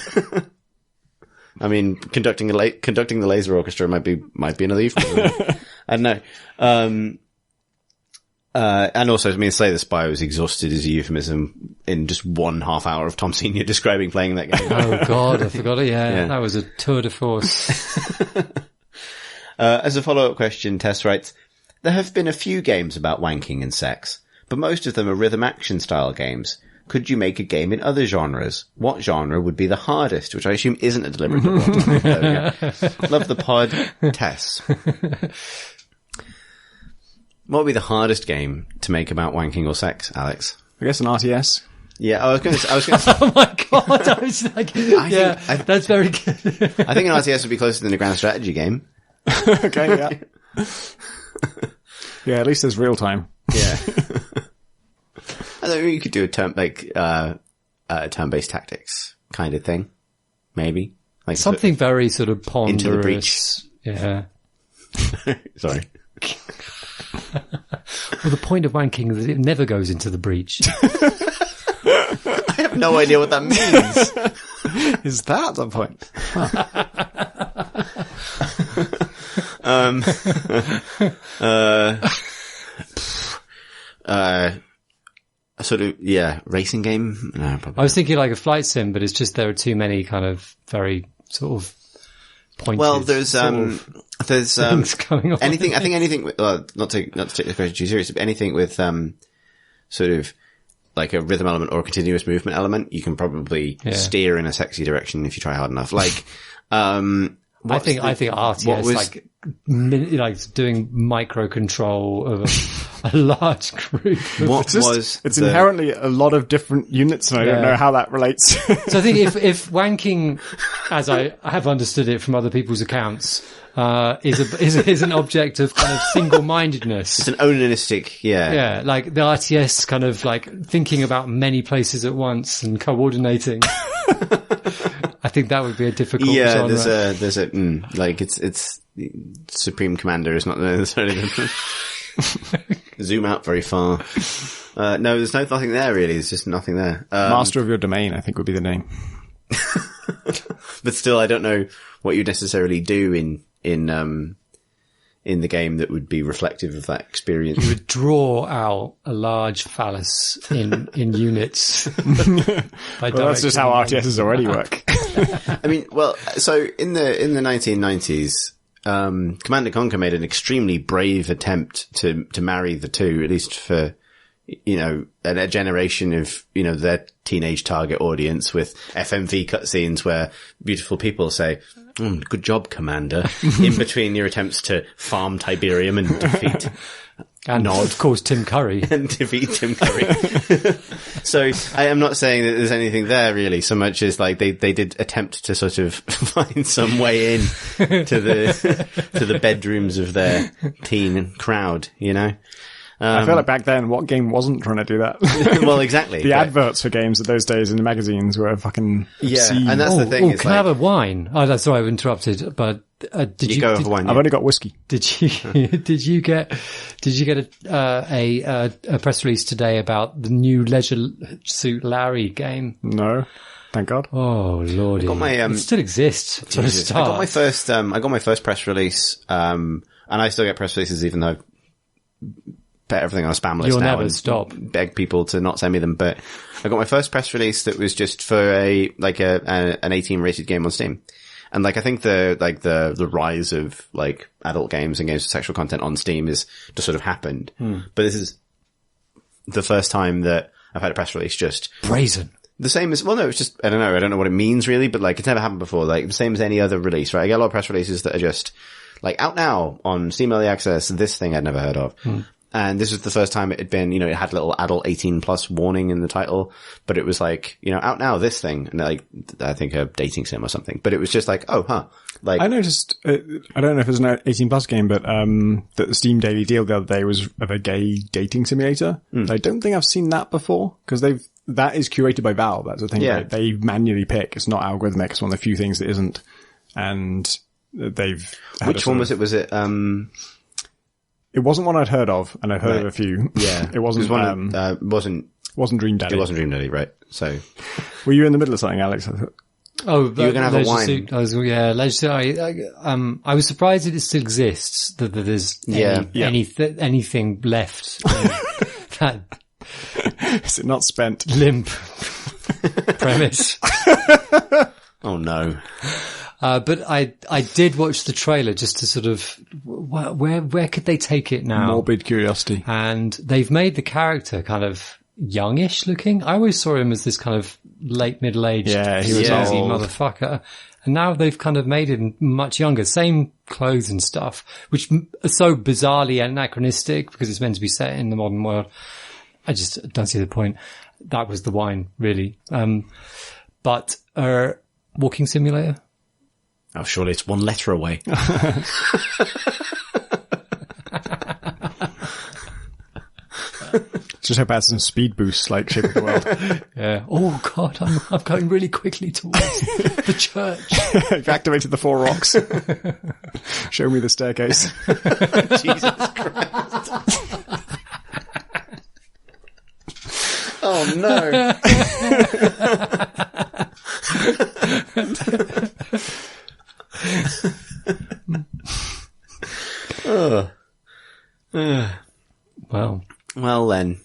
I mean, conducting the laser orchestra might be another euphemism. I don't know. And also, I mean, Slay the Spire was exhausted as a euphemism in just 1.5 hour of Tom Senior describing playing that game. Oh God, I forgot it. Yeah, that was a tour de force. As a follow-up question, Tess writes, there have been a few games about wanking and sex, but most of them are rhythm action style games. Could you make a game in other genres? What genre would be the hardest? Which I assume isn't a deliberate one. Love the pod, Tess. What would be the hardest game to make about wanking or sex, Alex? I guess an RTS. Yeah, I was going to say. Oh my God, I was like, that's very good. I think an RTS would be closer than a grand strategy game. Okay, yeah. Yeah, at least there's real time. Yeah. I think you could do a turn-based tactics kind of thing. Maybe. Like something very sort of ponderous. Into the breach. Yeah. Sorry. Well, the point of wanking is that it never goes into the breach. I have no idea what that means. Is that the point? A sort of, racing game? No, probably. I was thinking like a flight sim, but it's just there are too many kind of very sort of pointed. Well, there's things going on. Anything with, not to take the question too serious, but anything with, sort of like a rhythm element or a continuous movement element, you can probably steer in a sexy direction if you try hard enough. Like, I think RTS like doing micro control of a large group. It's inherently a lot of different units, and I don't know how that relates. So I think if wanking, as I have understood it from other people's accounts, is an object of kind of single-mindedness. It's an onanistic, yeah, like the RTS kind of like thinking about many places at once and coordinating. I think that would be a difficult genre. there's a like it's Supreme Commander is not necessarily zoom out very far. No, there's nothing there really. There's just nothing there. Master of Your Domain, I think, would be the name. But still, I don't know what you'd necessarily do in the game that would be reflective of that experience. You would draw out a large phallus in units. Well, that's just how RTSs already work. I mean, well, so in the 1990s, Command & Conquer made an extremely brave attempt to marry the two, at least for, a generation of, their teenage target audience with FMV cutscenes where beautiful people say, good job, Commander, in between your attempts to farm Tiberium and defeat and of course Tim Curry. And defeat Tim Curry. So I am not saying that there's anything there really, so much as like they did attempt to sort of find some way in to the bedrooms of their teen crowd, I feel like back then, what game wasn't trying to do that? Well, exactly. The adverts for games of those days in the magazines were fucking obscene. And that's the thing. Can I have a wine? Oh, that's sorry, I've interrupted. But did you go over wine? I've only got whiskey. Did you get a press release today about the new Leisure Suit Larry game? No. Thank God. Oh lordy! It still exists. For a start. I got my first press release, and I still get press releases even though put everything on a spam list. You'll now never and stop. Beg people to not send me them. But I got my first press release that was just for an 18 rated game on Steam. And I think the rise of adult games and games with sexual content on Steam is just sort of happened. But this is the first time that I've had a press release just brazen. The same as, well, no, it's just, I don't know what it means really, but it's never happened before. The same as any other release, right? I get a lot of press releases that are just out now on Steam Early Access, this thing I'd never heard of. And this was the first time it had been, it had a little adult 18 plus warning in the title, but it was out now, this thing. And I think a dating sim or something, but it was just oh, huh. I noticed, I don't know if it was an 18 plus game, but, that the Steam Daily Deal the other day was of a gay dating simulator. I don't think I've seen that before, because that is curated by Valve. That's the thing. Yeah. Right? They manually pick. It's not algorithmic. It's one of the few things that isn't. And they've had Which one was it? Was it, it wasn't one I'd heard of, and I've heard of a few. Yeah. It wasn't, wasn't Dream Daddy. It wasn't Dream Daddy, right? So. Were you in the middle of something, Alex? Oh, you were going to have a wine. Leisure Suit. I was surprised that it still exists, that there's anything left. That is it not spent? Limp premise. Oh no. But I did watch the trailer just to sort of, where could they take it now? Morbid curiosity. And they've made the character kind of youngish looking. I always saw him as this kind of late middle-aged, he was old motherfucker. And now they've kind of made him much younger. Same clothes and stuff, which are so bizarrely anachronistic because it's meant to be set in the modern world. I just don't see the point. That was the wine, really. But Walking Simulator? Oh, surely it's one letter away. Just hope it has some speed boosts like Shape of the World. Yeah. Oh God, I'm going really quickly towards the church. You've activated the 4 rocks. Show me the staircase. Jesus Christ. Oh no. Well then,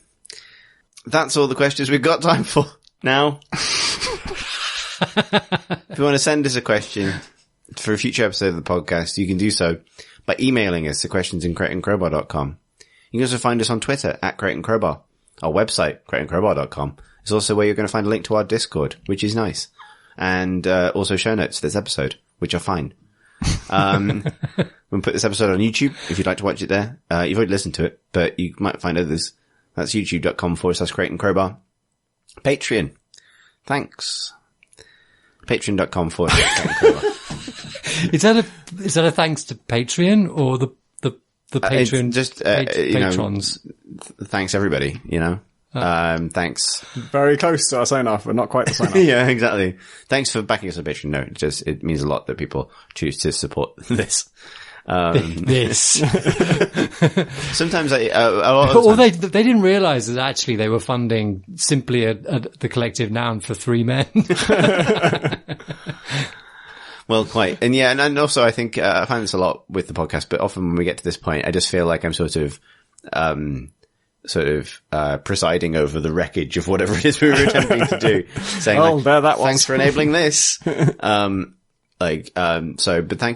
that's all the questions we've got time for now. If you want to send us a question for a future episode of the podcast, you can do so by emailing us at questions@crateandcrowbar.com. You can also find us on Twitter at crateandcrowbar. Our website, crateandcrowbar.com, is also where you're going to find a link to our Discord, which is nice. And also show notes to this episode, which are fine. We'll put this episode on YouTube if you'd like to watch it there. You've already listened to it, but you might find others. That's youtube.com/crateandcrowbar. Patreon. Thanks. Patreon.com/crateandcrowbar. Is that a thanks to Patreon or the Patreon? Just, patrons. Thanks everybody, thanks. Very close to our sign off, but not quite the sign off. Yeah, exactly. Thanks for backing us on Patreon. No, it means a lot that people choose to support this. Sometimes a lot of the time, they didn't realize that actually they were funding simply the collective noun for 3 men. Well, quite. And yeah, and also I think, I find this a lot with the podcast, but often when we get to this point, I just feel like I'm sort of presiding over the wreckage of whatever it is we were attempting to do. Saying, there that was. Thanks for enabling this. But thank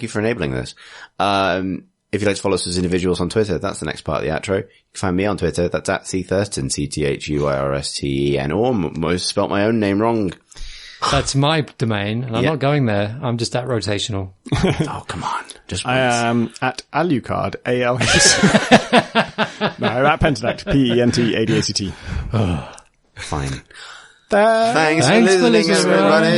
you for enabling this. If you'd like to follow us as individuals on Twitter, that's the next part of the outro. You can find me on Twitter. That's at CThurston, CTHUIRSTEN, or most spelt my own name wrong. That's my domain, and I'm not going there. I'm just at Rotational. Oh, come on. Just once. I am at Alucard, ALS. No, at Pentadact, PENTADACT. Fine. Thanks for listening, everybody.